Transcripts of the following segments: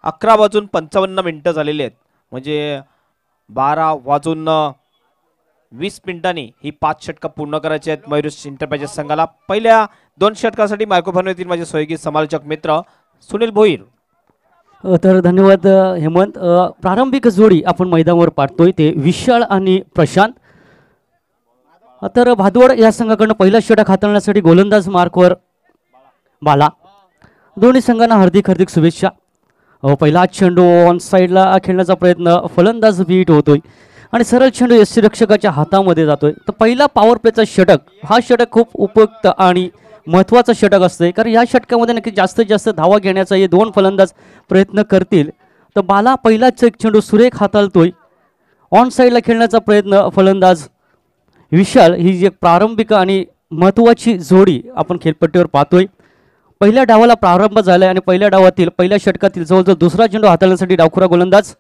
11:55 झालेले आहेत, म्हणजे 12:20 ही 5 षटकं पूर्ण करायची आहेत मयूर इंटरप्राइजेस संघाला। पहिल्या 2 षटकासाठी मायक्रोफोन येतील माझे सहयोगी समालोचक मित्र सुनील भोईर। तर धन्यवाद हेमंत। प्रारंभिक जोडी आपण मैदानावर पाहतोय ते विशाल आणि प्रशांत। तर भादवड या संघाकडून पहिला षटक हाताळण्यासाठी गोलंदाज मार्कवर बाला। दोन्ही संघांना हार्दिक शुभेच्छा। पहिला चेंडू ऑन साइडला खेळण्याचा प्रयत्न, फलंदाज बीट होतोय आणि सरळ चेंडू यष्टीरक्षकाच्या हातामध्ये जातोय। तर पहिला पॉवर प्लेचा षटक, हा षटक खूप उपयुक्त आणि महत्त्वाचं षटक असते, कारण या षटकामध्ये नक्की जास्तीत जास्त धावा घेण्याचा हे दोन फलंदाज प्रयत्न करतील। तर बाला पहिलाच एक चेंडू सुरेख हाताळतोय, ऑन साइडला खेळण्याचा प्रयत्न फलंदाज विशाल। ही जी प्रारंभिक आणि महत्त्वाची जोडी आपण खेळपट्टीवर पाहतोय। पहिल्या डावाला प्रारंभ झालाय आणि पहिल्या डावातील पहिल्या षटकातील जवळजवळ दुसरा चेंडू हाताळण्यासाठी डावखुरा गोलंदाज।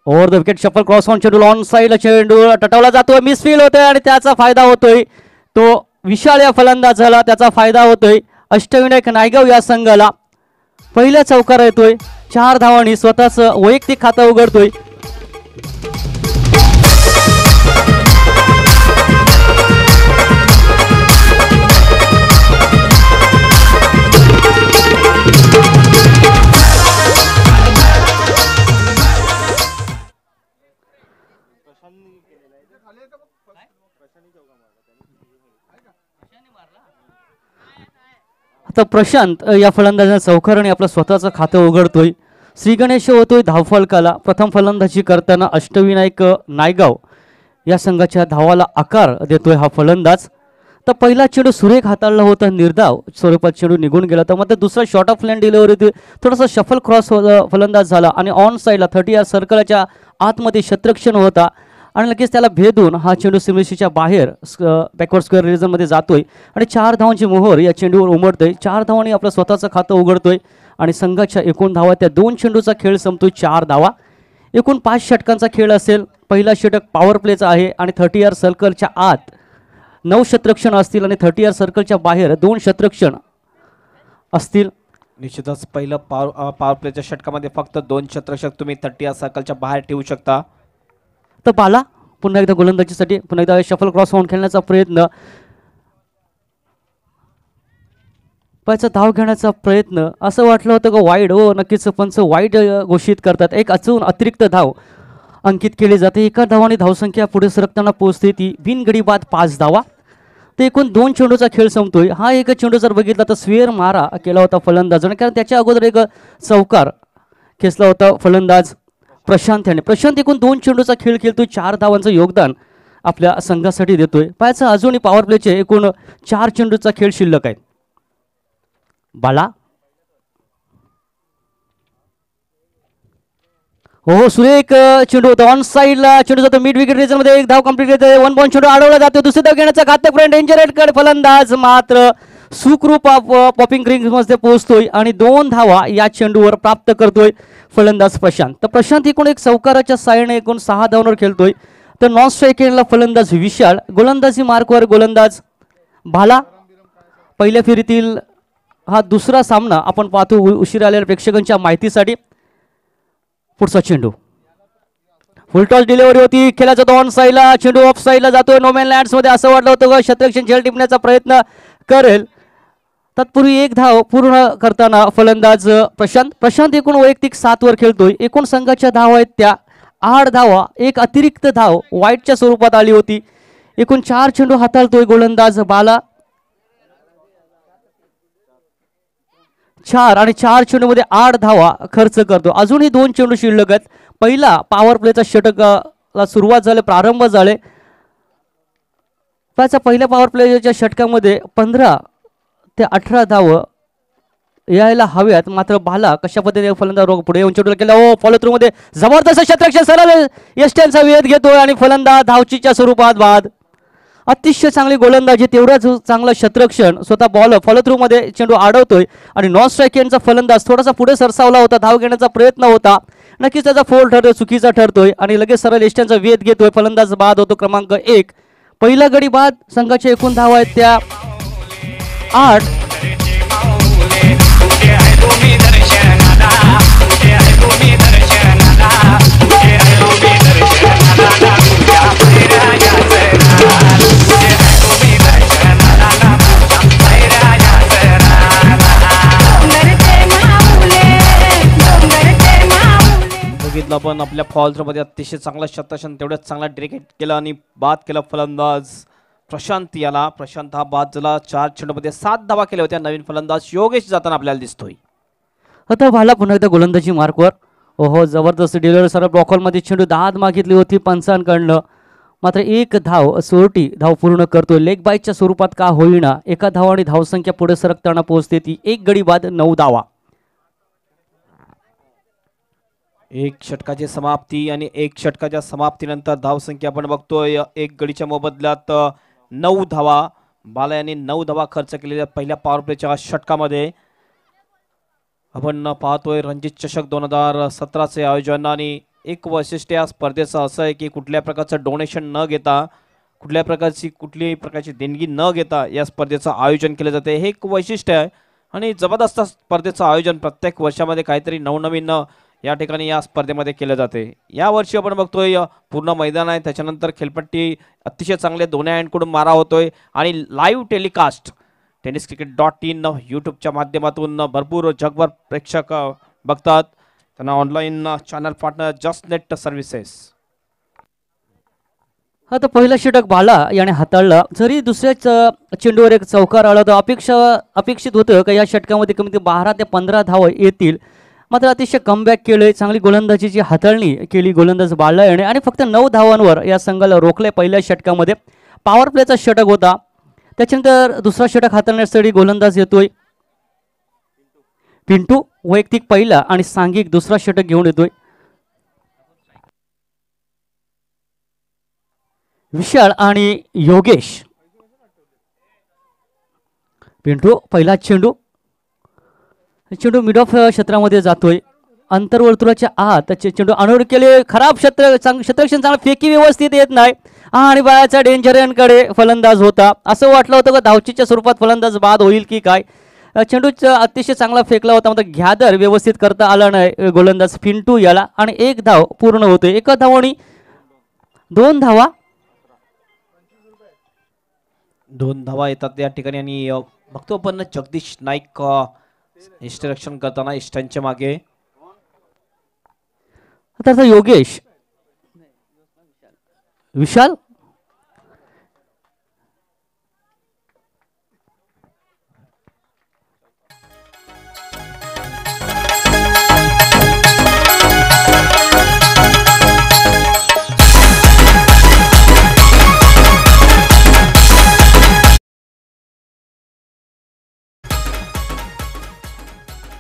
Over the wicket shuffle cross on चेंडू, ऑन साइडला चेंडू टटावला जातोय, मिसफील होतोय आणि त्याचा फायदा होतोय तो विशाल या फलंदाजाला, त्याचा फायदा होतोय अष्टविनायक नायगाव या संघाला। पहिल्या चौकार येतोय, 4 धावांनी स्वतःच वैयक्तिक खातं उघडतोय। आता प्रशांत या फलंदाजाने चौकाराने आपलं स्वतःचं खातं उघडतोय। श्री गणेश होतोय धावफलकाला। प्रथम फलंदाजी करताना अष्टविनायक नायगाव या संघाच्या धावाला आकार देतोय हा फलंदाज। तर पहिला चेंडू सुरेख हाताळला होता, निर्धाव स्वरूपात चेंडू निघून गेला। तर मात्र दुसरा शॉर्ट ऑफ लाईन डिलिव्हरी थोडासा शफल क्रॉस फलंदाज झाला आणि ऑन साइडला 30 या सर्कलच्या आतमध्ये क्षेत्ररक्षण होता आणि लगेच त्याला भेदून हा चेंडू सीमेशीच्या बाहेर बॅकवर्ड स्क्वेअर रिजनमध्ये जातोय आणि 4 धावांची मोहर या चेंडूवर उमटतोय। 4 धावांनी आपलं स्वतःचं खातं उघडतोय आणि संघाच्या एकूण धावा त्या 2 चेंडूचा खेळ संपतोय 4 धावा। एकूण 5 षटकांचा खेळ असेल। पहिला षटक पॉवर प्लेचा आहे आणि 30 यार सर्कलच्या आत 9 क्षेत्ररक्षण असतील आणि 30 यार सर्कलच्या बाहेर 2 क्षेत्ररक्षण असतील। निश्चितच पहिलं पॉवर प्लेच्या षटकामध्ये फक्त 2 क्षेत्ररक्षक तुम्ही 30 यार सर्कलच्या बाहेर ठेवू शकता। तर बाला पुन्हा एकदा गोलंदाजीसाठी पुन्हा एकदा शफल क्रॉस ऑन खेळण्याचा प्रयत्न, पायचा धाव घेण्याचा प्रयत्न। असं वाटलं होतं का वाईड, हो नक्कीच पंच वाईड घोषित करतात। एक अचून अतिरिक्त धाव अंकित केली जाते। एका धावाने धावसंख्या पुढे सरकताना पोहोचते ती बिनगडी बाद 5 धावा। तर एकूण 2 चेंडूचा खेळ संपतोय। हा एक चेंडू जर बघितला तर स्वेअर मारा केला होता फलंदाजाने, कारण त्याच्या अगोदर एक चौकार खेचला होता फलंदाज प्रशांत याने। प्रशांत एकूण 2 चेंडूचा खेळ खेळतोय, 4 धावांचं योगदान आपल्या संघासाठी देतोय। पायाचा अजूनही पॉवर प्लेचे एकूण 4 चेंडूचा खेळ शिल्लक आहे। बाला हो सुरेख चेंडू होता, ऑन साइडला चेंडू जातो मिड विकेट रिजन मध्ये, एक धाव कंप्लीट करते। 1 बॉल चेंडू अडवला जातो, दुसरी धाव घेण्याचा घातकपर्यंत डेंजर हेडकड फलंदाज मात्र सुखरूप पॉपिंग रिंग मध्ये पोहोचतोय आणि 2 धावा या चेंडूवर प्राप्त करतोय फलंदाज प्रशांत। तर प्रशांत एकूण एक चौकाराच्या साहाय्याने एकूण 6 धावांवर खेळतोय। तर नॉन स्ट्राईकला फलंदाज विशाल, गोलंदाजी मार्कवर गोलंदाज भाला। पहिल्या फेरीतील हा दुसरा सामना आपण पाहतो उशिरा आलेल्या प्रेक्षकांच्या माहितीसाठी। पुढचा चेंडू फुलटॉस डिलिव्हरी होती, खेळला जातो ऑन साइडला, चेंडू ऑफ साइडला जातोय नोमॅन लँड्स मध्ये। असं वाटलं होतं का क्षेत्ररक्षण झेल टिपण्याचा प्रयत्न करेल, तत्पूर्वी एक धाव पूर्ण करताना फलंदाज प्रशांत एकूण वैयक्तिक 7 वर खेळतोय। एकूण संघाच्या धावा आहेत त्या 8 धावा, एक अतिरिक्त धाव वाईटच्या स्वरूपात आली होती। एकूण 4 चेंडू हाताळतोय गोलंदाज बाला, 4 आणि 4 चेंडू मध्ये 8 धावा खर्च करतो। अजूनही 2 चेंडू शिल्लक आहेत। पहिला पॉवर प्लेचा षटकाला सुरुवात झाली, प्रारंभ झाले। पहिल्या पॉवर प्लेच्या षटकामध्ये 15 ते 18 धाव यायला हव्यात, मात्र बाला कशा पद्धतीने फलंदाज पुढे येऊन चेंडूला केला, ओ फॉलो थ्रू मध्ये जबरदस्त क्षेत्ररक्षण सरळ यष्ट्यांचा वेध घेतोय आणि फलंदाज धावचीच्या स्वरूपात बाद। अतिशय चांगली गोलंदाजी, तेवढाच चांगलं क्षेत्ररक्षण, स्वतः बॉल फॉलो थ्रू मध्ये चेंडू अडवतोय आणि नॉन स्ट्राईक यांचा फलंदाज थोडासा पुढे सरसावला होता, धाव घेण्याचा प्रयत्न होता, नक्कीच त्याचा फोल ठरतोय, चुकीचा ठरतोय आणि लगेच सरळ यष्ट्यांचा वेध घेतोय, फलंदाज बाद होतो क्रमांक 1। पहिला गडी बाद, संघाच्या एकूण धावा आहेत त्या 8। आपण आपल्या फॉल्समध्ये अतिशय चांगला शतरक्षण तेवढ्याच चांगला डिरेक्ट केला आणि बाद केला फलंदाज प्रशांत याला. प्रशांत हा बाद झाला. 4 चेंडूमध्ये 7 धावा केल्या होत्या. नवीन फलंदाज योगेश जाताना आपल्याला दिसतोय. आता भाला पुन्हा एकदा गोलंदाजी मार्कवर. ओहो, जबरदस्त डिलिव्हरी. सरळ ब्लॉकरमध्ये चेंडू 10 मागितली होती पंचांकडनं. मात्र एक धाव सोरटी धाव पूर्ण करतोय. लेग बाईटच्या स्वरूपात का होईना एका धाव आणि धावसंख्या पुढे सरकताना पोहोचते ती 1 गडी बाद 9 धावा. एक षटकाची समाप्ती आणि एक षटकाच्या समाप्तीनंतर धावसंख्या आपण बघतोय 1 गडीच्या मोबदल्यात 9 धावा. बाला यांनी 9 धावा खर्च केलेल्या पहिल्या पॉवर प्लेच्या षटकामध्ये. आपण पाहतोय रणजित चषक 2017चे आयोजन आणि एक वैशिष्ट्य या स्पर्धेचं असं आहे की कुठल्या प्रकारचं डोनेशन न घेता कुठल्याही प्रकारची देणगी न घेता या स्पर्धेचं आयोजन केलं जाते. हे एक वैशिष्ट्य आहे आणि जबरदस्त स्पर्धेचं आयोजन प्रत्येक वर्षामध्ये काहीतरी नवनवीन या ठिकाणी या स्पर्धेमध्ये केलं जाते. यावर्षी आपण बघतोय पूर्ण मैदान आहे, त्याच्यानंतर खेळपट्टी अतिशय चांगले दोन्ही एंडकडून मारा होतोय आणि लाईव्ह टेलिकास्ट tenniscricket.in यूट्यूबच्या माध्यमातून भरपूर जगभर प्रेक्षक बघतात. त्यांना online channel partner just net services. आता पहिला षटक भाला याने हाताळला. जरी दुसऱ्याच चेंडूवर एक चौकार आला तर अपेक्षित होतं का या षटकामध्ये कमीत कमी 12 ते 15 धावा येतील. मात्र अतिशय कमबॅक केले. चांगली गोलंदाजीची हाताळणी केली गोलंदाज भाला याने आणि फक्त 9 धावांवर या संघाला रोखले. पहिल्या षटकामध्ये पॉवर प्लेचा षटक होता. त्याच्यानंतर दुसरा षटक हाताळण्यासाठी गोलंदाज येतोय पिंटू. वैयक्तिक पहिला आणि सांघिक दुसरा षटक घेऊन येतोय विशाल आणि योगेश. पिंटू पहिला चेंडू मिड ऑफ क्षेत्रामध्ये जातोय. अंतर्वर्तुळाच्या आत चेंडू अनोड केले. खराब शतरक्षण चांगला फेकी व्यवस्थित येत नाही आणि बाळाचा डेंजरकडे फलंदाज होता. असं वाटलं होतं का धावचीच्या स्वरूपात फलंदाज बाद होईल की काय. चेंडूचा अतिशय चांगला फेकला होता मात्र घ्यादर व्यवस्थित करता आला नाही गोलंदाज पिंटू याला आणि 1 धाव पूर्ण होतोय. 1 धाव आणि 2 धावा. 2 धावा येतात या ठिकाणी आणि बघतो आपण जगदीश नाईक इष्टरक्षण करताना इष्टांच्या मागे. आता योगेश विशाल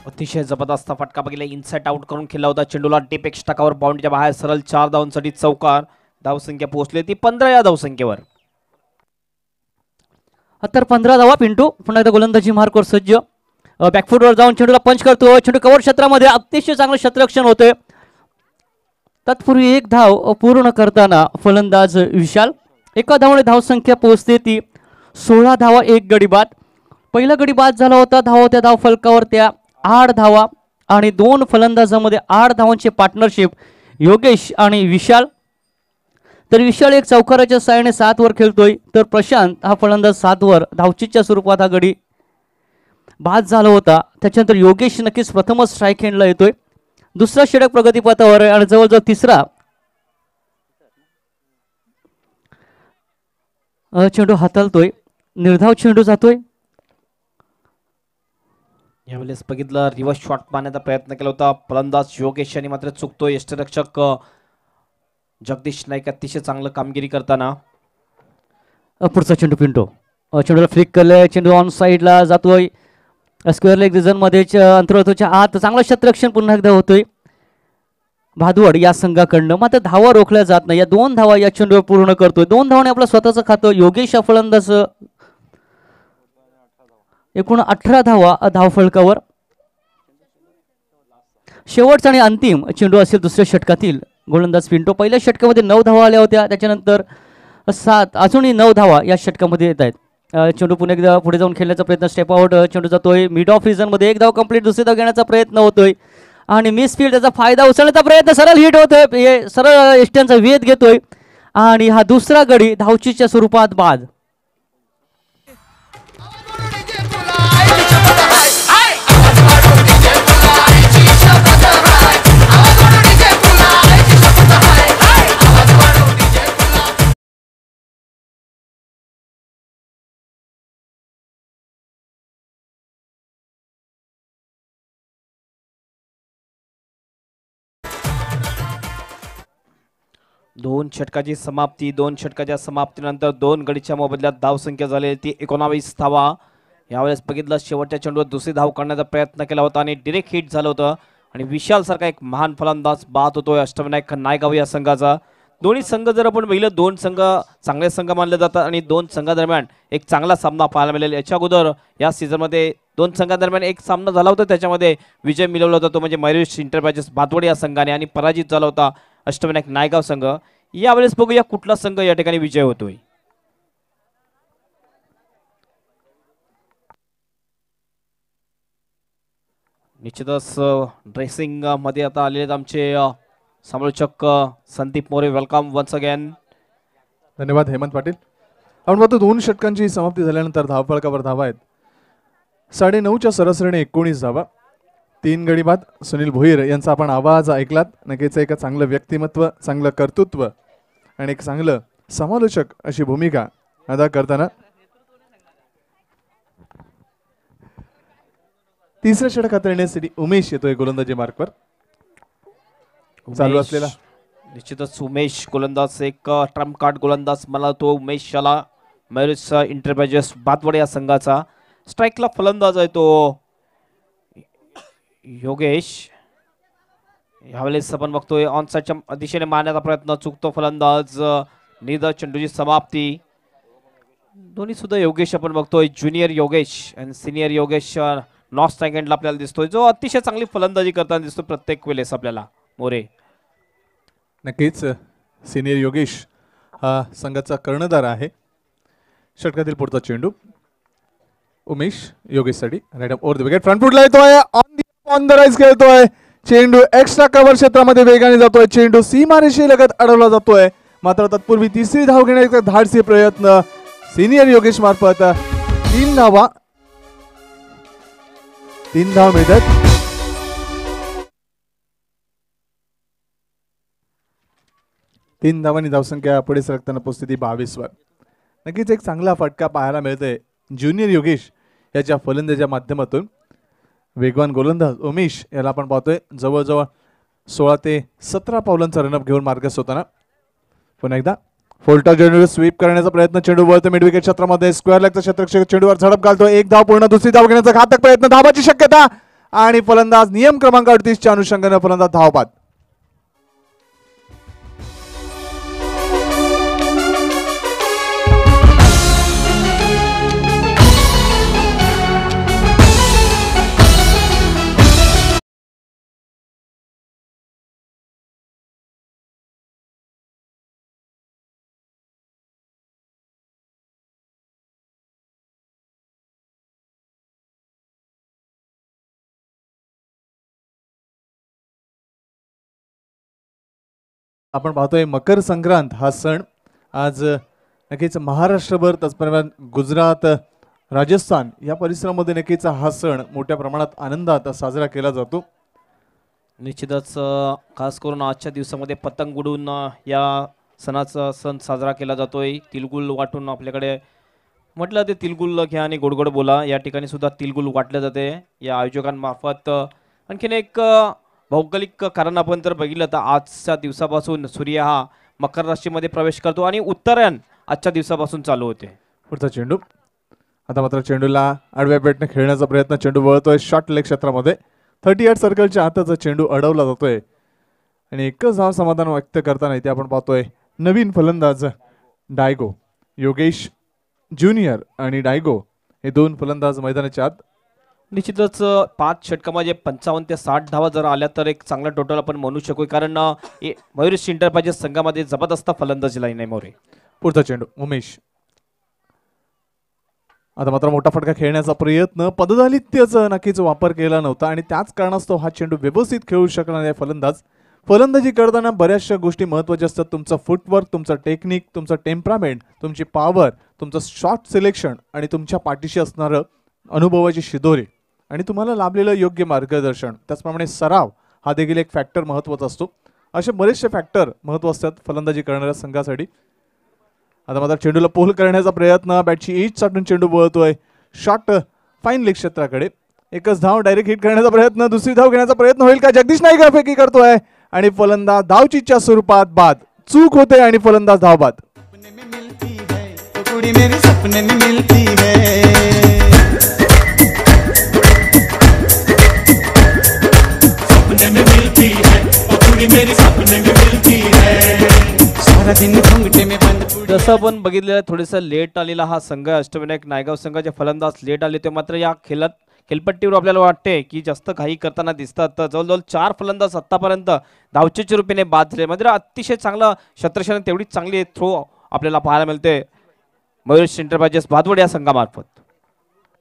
अतिशय जबरदस्त फटका बघितला. इनसाइट आउट करून खेळला होता चेंडूला डीप एक्स टाकावर बाउंड्रीच्या बाहेर सरळ 4 धावांसाठी चौकार. धावसंख्या पोहोचली ती 15 या धावसंख्येवर. तर 15 धावा. पिंटू पुन्हा एकदा गोलंदाजी मार्कवर सज्ज. बॅकफुटवर जाऊन चेंडूला पंच करतो. चेंडू कव्हर क्षेत्रामध्ये अतिशय चांगलं क्षेत्ररक्षण होते. तत्पूर्वी 1 धाव पूर्ण करताना फलंदाज विशाल. 1 धावाने धावसंख्या पोहोचते ती 16 धावा 1 गडी बाद. पहिला गडी बाद झाला होता. धावा होत्या धाव फलकावर त्या 8 धावा आणि 2 फलंदाजामध्ये 8 धावांचे पार्टनरशिप योगेश आणि विशाल. तर विशाल एक चौकाराच्या साहाय्याने 7 वर खेळतोय तर प्रशांत हा फलंदाज 7 वर धावचीच्या स्वरूपात हा गडी बाद झाला होता. त्याच्यानंतर योगेश नक्कीच प्रथमच स्ट्राईक हँडला येतोय. दुसरा षटक प्रगतीपथावर आहे आणि जवळजवळ तिसरा चेंडू हाताळतोय. निर्धाव चेंडू जातोय. यावेळेस बघितलं रिव्हर्स शॉट मारण्याचा प्रयत्न केला होता फलंदाज योगेश यांनी मात्र चुकतोय. यष्टरक्षक जगदीश नाईक अतिशय चांगलं कामगिरी करताना. पुढचा चेंडू पिंटू चेंडूला फ्लिक केलंय. चेंडू ऑन साईडला जातोय. स्क्वेअर लेग रिझन मध्ये अंतर्गतच्या आत चांगलं क्षेत्ररक्षण पुन्हा एकदा होतोय भादवड या संघाकडनं. मात्र धावा रोखल्या जात नाही. या 2 धावा या चेंडूवर पूर्ण करतोय. 2 धावाने आपलं स्वतःचं खातं. योगेश हा फलंदाज एकूण 18 धावा धावफलकावर. शेवटचा आणि अंतिम चेंडू असेल दुसऱ्या षटकातील गोलंदाज पिंटो. पहिल्या षटकामध्ये 9 धावा आल्या होत्या. त्याच्यानंतर 7 अजूनही 9 धावा या षटकामध्ये येत आहेत. चेंडू पुन्हा एकदा पुढे जाऊन खेळण्याचा प्रयत्न. स्टेप आउट चेंडू जातोय मिड ऑफ रिझन मध्ये. 1 धाव कंप्लीट. दुसरी धाव घेण्याचा प्रयत्न होतोय आणि मिस फील्ड त्याचा फायदा उचलण्याचा प्रयत्न. सरळ हिट होतोय. सरळ एष्ट्यांचा वेध घेतोय आणि हा दुसरा गडी धावचीच्या स्वरूपात बाद. दोन षटकाची समाप्ती. दोन षटकाच्या समाप्तीनंतर दोन गडीच्या मोबदल्यात धावसंख्या झाली ती 19 धावा. यावेळेस बघितलं शेवटच्या चेंडूवर दुसरी धाव काढण्याचा प्रयत्न केला होता आणि डिरेक्ट हिट झालं होतं आणि विशाल सारखा एक महान फलंदाज बाद होतोय अष्टविनायक नायगाव या संघाचा. दोन्ही संघ जर आपण बघितलं दोन संघ चांगले संघ मानले जातात आणि दोन संघादरम्यान एक चांगला सामना पाहायला मिळेल. याच्या अगोदर या सीझनमध्ये दोन संघादरम्यान एक सामना झाला होता त्याच्यामध्ये विजय मिळवला होता तो म्हणजे मयुरेश इंटरप्राइजेस भातवड या संघाने आणि पराजित झाला होता अष्टविनायक नायगाव संघ. यावेळेस बघूया कुठला संघ या ठिकाणी विजय होतोय. निश्चितच ड्रेसिंग मध्ये आता आलेले आमचे समालोचक Sandeep More. Welcome once again. धन्यवाद हेमंत पाटील. आपण पाहतो दोन षटकांची समाप्ती झाल्यानंतर धावफलकावर धावा आहेत 9:30च्या सरासरीने 19 धावा. 3 गडी बाद सुनील भोईर यांचा आपण आवाज ऐकलात. नक्कीच एक चांगलं व्यक्तिमत्व, चांगलं कर्तृत्व आणि एक चांगलं समालोचक अशी भूमिका अदा करताना तिसऱ्या षटक हाताळण्यासाठी उमेश येतोय गोलंदाजी मार्कवर. चालू असलेला निश्चितच उमेश गोलंदाज एक ट्रम्प कार्ड गोलंदाज मला तो उमेश शाला मयुरेश इंटरप्राइजेस भातवड या संघाचा. स्ट्राईकला फलंदाज आहे तो योगेश. यावेळेस आपण बघतोय ऑनसाइडच्या दिशेने मारण्याचा प्रयत्न चुकतो फलंदाज. निदा चेंडूची समाप्ती. दोन्ही सुद्धा योगेश आपण बघतोय ज्युनियर योगेश आणि सिनियर योगेश नॉर्थ सेकंडला आपल्याला दिसतोय जो अतिशय चांगली फलंदाजी करताना दिसतो प्रत्येक वेळेस आपल्याला मोरे. नक्कीच सिनियर योगेश हा संघाचा कर्णधार आहे. षटकातील पुढचा चेंडू उमेश योगेशसाठी right up over the wicket front फुटला येतोय. ऑन द राईज खेळतोय चेंडू एक्स्ट्रा कव्हर क्षेत्रामध्ये वेगाने जातोय. चेंडू सीमारेषेलगत अडवला जातोय मात्र तत्पूर्वी तिसरी धाव घेण्याचा धाडसी प्रयत्न सिनियर योगेश मार्फत. 3 धावा 3 धाव मिळतात. तीन धावांनी धावसंख्या पुढे सरकताना पोहोचते 22 वर. नक्कीच एक चांगला फटका पाहायला मिळतोय ज्युनियर योगेश याच्या फलंदाजीच्या माध्यमातून. वेगवान गोलंदाज उमेश याला आपण पाहतोय जवळजवळ 16 ते 17 पावलांचा रनअप घेऊन मार्गस्थ होताना. पुन्हा एकदा फोल्टा चेंडूवर स्वीप करण्याचा प्रयत्न. चेंडू वळतो मिड विकेट क्षेत्रामध्ये स्क्वेअर लेगचा क्षेत्ररक्षक चेंडूवर झडप घालतो. एक धाव पूर्ण. दुसरी धाव घेण्याचा घातक प्रयत्न. धावाची शक्यता आणि फलंदाज नियम क्रमांक 38 च्या अनुषंगाने फलंदाज धावबाद. आपण पाहतोय मकर संक्रांत हा सण आज नक्कीच महाराष्ट्रभर तत्परमान गुजरात राजस्थान या परिसरामध्ये नक्कीच हा सण मोठ्या प्रमाणात आनंदात साजरा केला जातो. निश्चितच खास करून आजच्या दिवसामध्ये पतंग उडून या सणाचा सण साजरा केला जातोय. तिलगुल वाटून आपल्याकडे म्हटलं ते तिलगुल घ्या आणि गोड गोड बोला. या ठिकाणी सुद्धा तिलगुल वाटले जाते या आयोजकांमार्फत. आणखीन एक भौगोलिक कारण आपण जर बघितलं तर आजच्या दिवसापासून सूर्य हा मकर राशीमध्ये प्रवेश करतो आणि उत्तरायण आजच्या दिवसापासून चालू होते. पुढचा चेंडू आता मात्र चेंडूला आडव्या बॅटने खेळण्याचा प्रयत्न. चेंडू वळतोय शॉर्ट लेग क्षेत्रामध्ये. 38 सर्कलच्या आताचा चेंडू अडवला जातोय आणि एकच धाव समाधान व्यक्त करताना इथे आपण पाहतोय नवीन फलंदाज डायगो. योगेश ज्युनियर आणि डायगो हे दोन फलंदाज मैदानाच्या आत. निश्चितच 5 षटकामध्ये 55 ते 60 धावा जर आल्या तर एक चांगला टोटल आपण म्हणू शकू कारण मयुरेश इंटरप्राइजेस संघामध्ये जबरदस्त फलंदाजी लाईन आहे मोरे. पुढचा चेंडू उमेश. आता मात्र मोठा फटका खेळण्याचा प्रयत्न. पदधालित्याचा नक्कीच वापर केला नव्हता आणि त्याच कारणास्तव हा चेंडू व्यवस्थित खेळू शकला नाही फलंदाज. फलंदाजी करताना बऱ्याचशा गोष्टी महत्त्वाच्या असतात. तुमचं फुटवर्क, तुमचं टेक्निक, तुमचं टेम्परामेंट, तुमची पॉवर, तुमचं शॉट सिलेक्शन आणि तुमच्या पाठीशी असणारं अनुभवाची शिदोरी आणि तुम्हाला लाभलेलं योग्य मार्गदर्शन. त्याचप्रमाणे सराव हा देखील एक फॅक्टर महत्त्वाचा असतो. असे बरेचसे फॅक्टर महत्त्व असतात फलंदाजी करणाऱ्या संघासाठी. आता मात्र चेंडूला पोल करण्याचा प्रयत्न. बॅटची एज साठून चेंडू वळतोय शॉट फाईन लेग क्षेत्राकडे. एकच धाव डायरेक्ट हिट करण्याचा प्रयत्न. दुसरी धाव घेण्याचा प्रयत्न होईल का? जगदीश नाईक फेकी करतोय आणि फलंदाज धावचीच्या स्वरूपात बाद. चूक होते आणि फलंदाज धावबाद. सपने में मिलती है तो कुड़ी मेरी सपने में मिलती है. सपने में मिलती है तो कुड़ी मेरी सपने में मिलती है. सारा दिन घुंघटे में बंद कुड़ी. जसं आपण बघितलेलं थोडंसं लेट आलेला हा संघ आहे अष्टविनायक नायगाव संघाचे फलंदाज लेट आले ते मात्र या खेळपट्टीवर आपल्याला वाटते की जास्त काही करताना दिसतात. तर जवळजवळ 4 फलंदाज आतापर्यंत धावचेच्या रूपाने बाद झाले. म्हणजे अतिशय चांगलं क्षेत्ररक्षण तेवढीच चांगली थ्रो आपल्याला पाहायला मिळते मयूर एंटरप्राइजेस भादवड या संघामार्फत.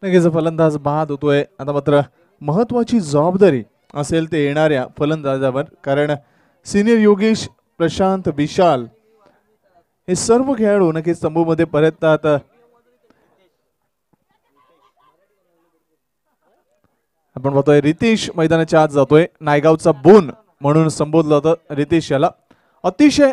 नक्कीच फलंदाज बाद होतोय. आता मात्र महत्वाची जबाबदारी असेल ते येणाऱ्या फलंदाजावर, कारण सिनियर योगेश, प्रशांत, विशाल हे सर्व खेळाडू नक्कीच तंबूमध्ये परततात. आपण पाहतोय रितेश मैदानाच्या आत जातोय. नायगावचा बोन म्हणून संबोधलं जातं रितेश याला. अतिशय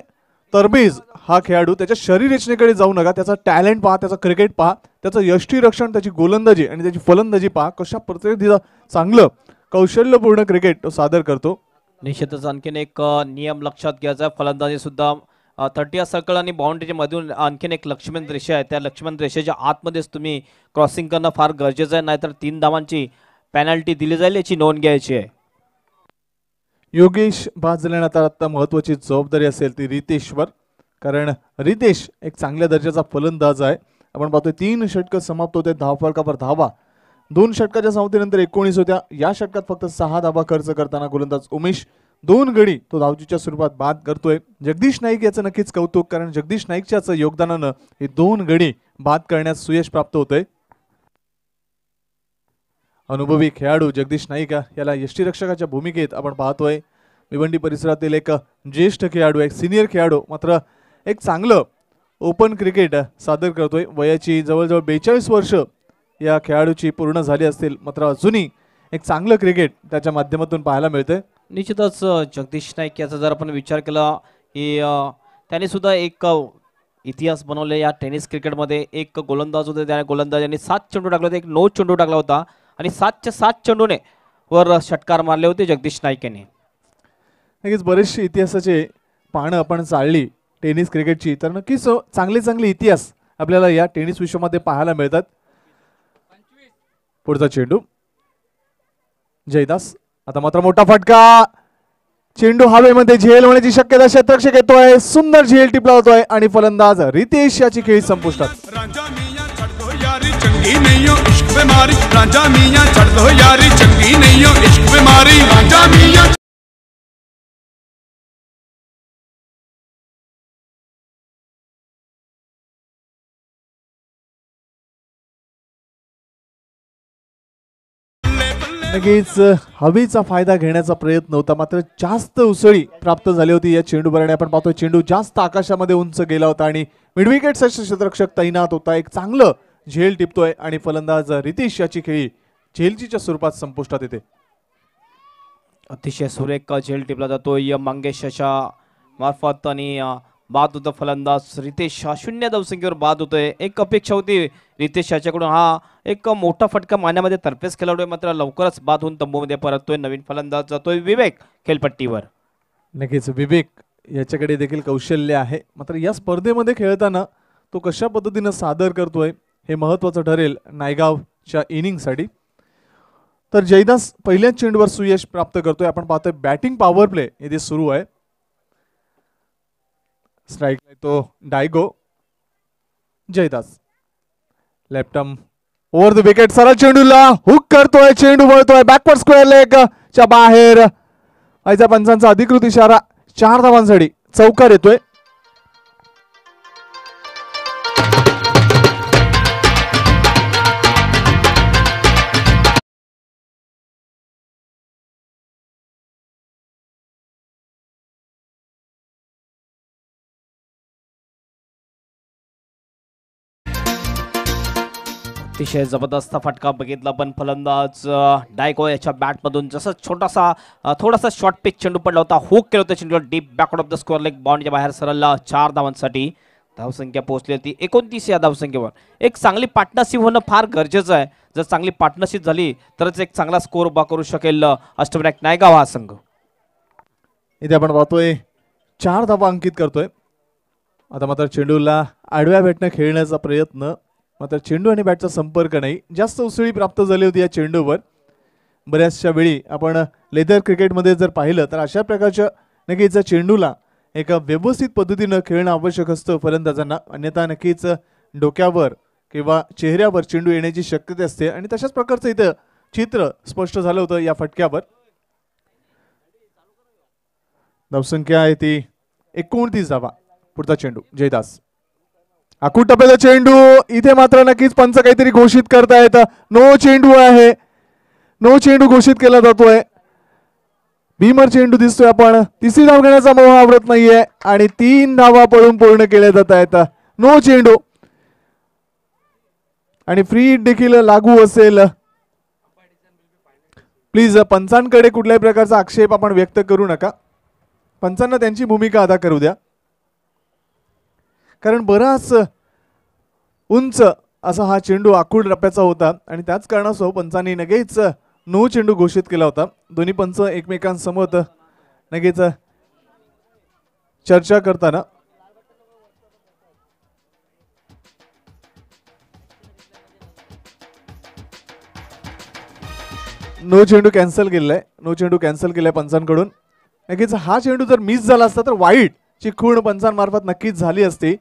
तरबेज हा खेळाडू. त्याच्या शरीर रचनेकडे जाऊ नका, त्याचा टॅलेंट पहा, त्याचा क्रिकेट पहा, त्याचं यष्टीरक्षण, त्याची गोलंदाजी आणि त्याची फलंदाजी पहा. कशा पद्धतीचं चांगलं कौशल्यपूर्ण क्रिकेट तो सादर करतो. निश्चितच आणखीन एक नियम लक्षात घ्यायचा. फलंदाजी सुद्धा 30 सर्कल आणि बाउंड्रीच्या मधून आणखीन एक लक्ष्मण रेषा आहे. त्या लक्ष्मण रेषेच्या आतमध्येच तुम्ही क्रॉसिंग करणं फार गरजेचं आहे, नाहीतर 3 धावांची पेनल्टी दिली जाईल याची नोंद घ्यायची आहे. योगेश बाद झाल्यानंतर आता महत्वाची जबाबदारी असेल ती रितेशवर, कारण रितेश एक चांगल्या दर्जाचा फलंदाज आहे. आपण पाहतोय 3 षटकं समाप्त होते, धावफलकावर धावा 2 षटकाच्या समाप्तीनंतर 19 होत्या. या षटकात फक्त 6 धावा खर्च करताना गोलंदाज उमेश 2 गडी तो धावचीच्या स्वरूपात बाद करतोय. जगदीश नाईक याचं नक्कीच कौतुक, कारण जगदीश नाईकच्याच योगदानानं हे 2 गडी बाद करण्यास सुयश प्राप्त होतंय. अनुभवी खेळाडू जगदीश नाईक याला यष्टीरक्षकाच्या भूमिकेत आपण पाहतोय. भिवंडी परिसरातील एक ज्येष्ठ खेळाडू, एक सिनियर खेळाडू, मात्र एक चांगलं ओपन क्रिकेट सादर करतोय. वयाची जवळजवळ 42 वर्ष या खेळाडूची पूर्ण झाली असतील, मात्र अजूनही एक चांगलं क्रिकेट त्याच्या माध्यमातून पाहायला मिळतंय. निश्चितच जगदीश नाईक याचा जर आपण विचार केला की त्याने सुद्धा एक इतिहास बनवले या टेनिस क्रिकेटमध्ये. एक गोलंदाज होते, त्या गोलंदाजाने 7 चेंडू टाकले होते, एक 9 चेंडू टाकला होता आणि 7च्या 7 चेंडूने वर षटकार मारले होते जगदीश नाईक यांनी. नक्कीच बरेचसे इतिहासाचे पानं आपण चालली टेनिस क्रिकेटची, तर नक्कीच चांगले चांगले इतिहास आपल्याला या टेनिस विश्वामध्ये पाहायला मिळतात. पुढचा चेंडू जयदास. आता मात्र मोठा फटका, चेंडू हवेमध्ये झेल होण्याची शक्यता क्षेत्ररक्षक येतोय. सुंदर झेल टिपला होतोय आणि फलंदाज रितेश याची खेळी संपुष्टात. राजा मियां छड़ दो यारी चंगी नहीं हो इश्क बीमारी. राजा मियां छड़ दो यारी चंगी नहीं हो इश्क बीमारी. राजा मियां नक्कीच हवेचा फायदा घेण्याचा प्रयत्न होता, मात्र जास्त उसळी प्राप्त झाली होती या चेंडूवर. आपण पाहतोय चेंडू जास्त आकाशामध्ये उंच गेला होता आणि मिडविकेट क्षेत्ररक्षक तैनात होता. एक चांगलं झेल टिपतोय आणि फलंदाज रितेश याची खेळी झेलचीच्या स्वरूपात संपुष्टात येते. अतिशय सुरेख झेल टिपला जातोय मंगेशच्या मार्फत आणि बाद होतं फलंदाज रितेश. 0 धावसंख्येवर बाद होतोय. एक अपेक्षा होती रितेश याच्याकडून हा एक मोठा फटका मारण्यामध्ये तरफेस खेळाडू, मात्र लवकरच बाद होऊन तंबूमध्ये परततोय. नवीन फलंदाज जातोय विवेक खेळपट्टीवर. नक्कीच विवेक याच्याकडे देखील कौशल्य आहे, मात्र या स्पर्धेमध्ये खेळताना तो कशा पद्धतीनं सादर करतोय हे महत्वाचं ठरेल नायगावच्या इनिंगसाठी. तर जयदास पहिल्याच चेंडूवर सुयश प्राप्त करतोय. आपण पाहतोय बॅटिंग पॉवर प्ले इथे सुरू आहे. स्ट्राइक तो Diego. Jaydas left arm over the wicket, सरळ चेंडूला हुक करतोय. चेंडू वळतोय बॅकवर्ड स्क्वेअर लेग च्या बाहेर. आयचा पंचांचा अधिकृत इशारा. 4 धावांसाठी चौकार येतोय. अतिशय जबरदस्त फटका बघितला, पण फलंदाज डायको याच्या बॅटमधून जसं थोडासा शॉर्ट पिच चेंडू पडला होता, हुक केलं होतं चेंडूला deep backward of the square leg बाउंड्रीच्या बाहेर सरळला. 4 धावांसाठी धावसंख्या पोहोचली होती 29 या धावसंख्येवर. एक चांगली पार्टनरशिप होणं फार गरजेचं आहे. जर चांगली पार्टनरशिप झाली तरच एक चांगला स्कोअर उभा करू शकेल अष्टविनायक नायगाव हा संघ. इथे आपण पाहतोय 4 धावा अंकित करतोय. आता मात्र चेंडूला आडव्या बॅटने खेळण्याचा प्रयत्न, मात्र चेंडू आणि बॅटचा संपर्क नाही. जास्त उसळी प्राप्त झाली होती या चेंडूवर. बऱ्याचशा वेळी आपण लेदर क्रिकेटमध्ये जर पाहिलं तर अशा प्रकारच्या नक्कीच चेंडूला एका व्यवस्थित पद्धतीनं खेळणं आवश्यक असतं फलंदाजांना, अन्यथा नक्कीच डोक्यावर किंवा चेहऱ्यावर चेंडू येण्याची शक्यता असते. आणि तशाच प्रकारचं इथं चित्र स्पष्ट झालं होतं या फटक्यावर. धावसंख्या आहे ती 29 धावा. पुढचा चेंडू जयदास, आखूड टप्प्याचा चेंडू. इथे मात्र नक्कीच पंच काहीतरी घोषित करतायत. नो चेंडू आहे, नो चेंडू घोषित केला जातोय. भीमर चेंडू दिसतोय आपण. तिसरी धाव घेण्याचा मोह आवरत नाहीये आणि 3 धावा पळून पूर्ण केल्या जात आहेत. नो चेंडू आणि फ्री हिट देखील लागू असेल. प्लीज पंचांकडे कुठल्याही प्रकारचा आक्षेप आपण व्यक्त करू नका. पंचांना त्यांची भूमिका अदा करू द्या, कारण बराच उंच असा हा चेंडू आखूड टप्प्याचा होता आणि त्याच कारणास्तव पंचांनी लगेच नो चेंडू घोषित केला होता. दोन्ही पंच एकमेकांसमोर लगेच चर्चा करताना नो चेंडू कॅन्सल केलाय, नो चेंडू कॅन्सल केलाय पंचांकडून. नक्कीच हा चेंडू जर मिस झाला असता तर वाईट ची खूण पंचांमार्फत नक्कीच झाली असती.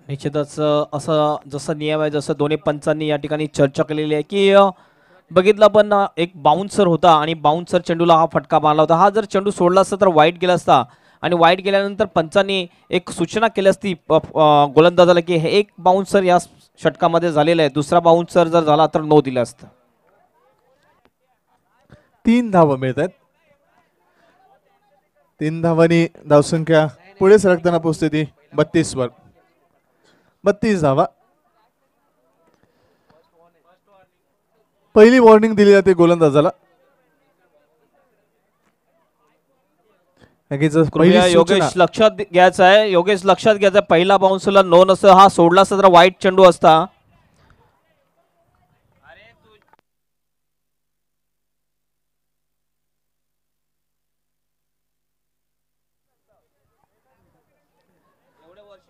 निश्चितच असं जसं नियम आहे, जसं दोन्ही पंचांनी या ठिकाणी चर्चा केलेली आहे की बघितलं पण एक बाउन्सर होता आणि बाउन्सर चेंडूला हा फटका मारला होता. हा जर चेंडू सोडला असता तर वाईट गेला असता आणि वाईट गेल्यानंतर पंचांनी एक सूचना केली असती गोलंदाजाला की हे एक बाउन्सर या षटकामध्ये झालेला आहे, दुसरा बाउन्सर जर झाला तर नो दिला असतं. 3 धावा मिळत आहेत. 3 धावांनी धावसंख्या पुढे सरकताना पोहोचते ती 32 वर. 32 धावा. पहिली वॉर्निंग दिली जाते गोलंदाजाला. कृपया योगेश लक्षात घ्यायचं आहे, योगेश लक्षात घ्यायचं आहे, पहिला बाउन्सरला नो नसतं, हा सोडला असता तर वाईट चेंडू असता.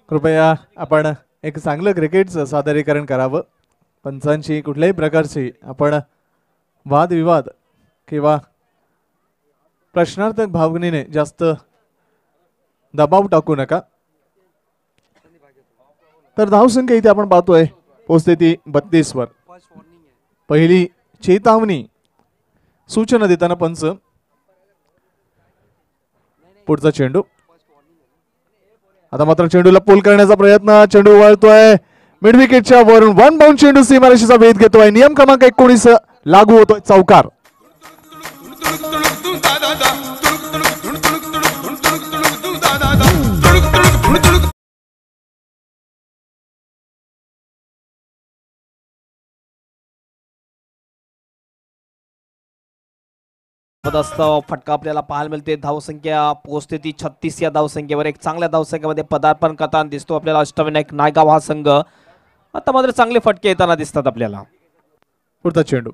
कृपया आपण एक चांगलं क्रिकेटचं सादरीकरण करावं. पंचांची कुठल्याही प्रकारची आपण वादविवाद किंवा प्रश्नार्थक भावनेने जास्त दबाव टाकू नका. तर धावसंख्या इथे आपण पाहतोय पोहोचते ती 32 वर. पहिली चेतावणी सूचना देताना पंच. पुढचा चेंडू. आता मात्र चेंडूला पोल करण्याचा प्रयत्न. चेंडू वळतोय मिड विकेटच्या वरून. 1 बाउंड चेंडू सीमारेषेचा भेद घेतोय. नियम क्रमांक 19 लागू होतोय. चौकार. फटका आपल्याला पाहायला मिळते. धावसंख्या पोहोचते ती 36 या धावसंख्येवर. एक चांगल्या धावसंख्येमध्ये पदार्पण करताना दिसतो आपल्याला अष्टविनायक नायगाव हा संघ. आता मात्र चांगले फटके येताना दिसतात आपल्याला. पुढचा चेंडू.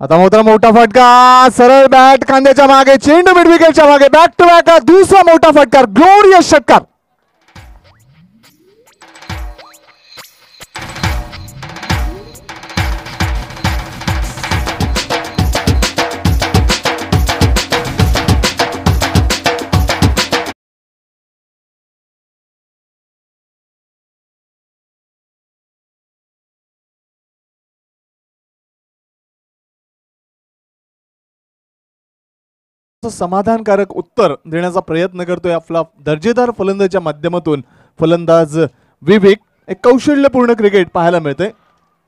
आता मात्र मोठा फटका. सरळ बॅट खांद्याच्या मागे. चेंडू मिड विकेटच्या मागे. बॅक टू बॅक दुसरा मोठा फटकार. ग्लोरियस षटकार. समाधानकारक उत्तर देण्याचा प्रयत्न करतोय आपला दर्जेदार फलंदाजाच्या माध्यमातून फलंदाज विवेक. एक कौशल्यपूर्ण क्रिकेट पाहायला मिळते.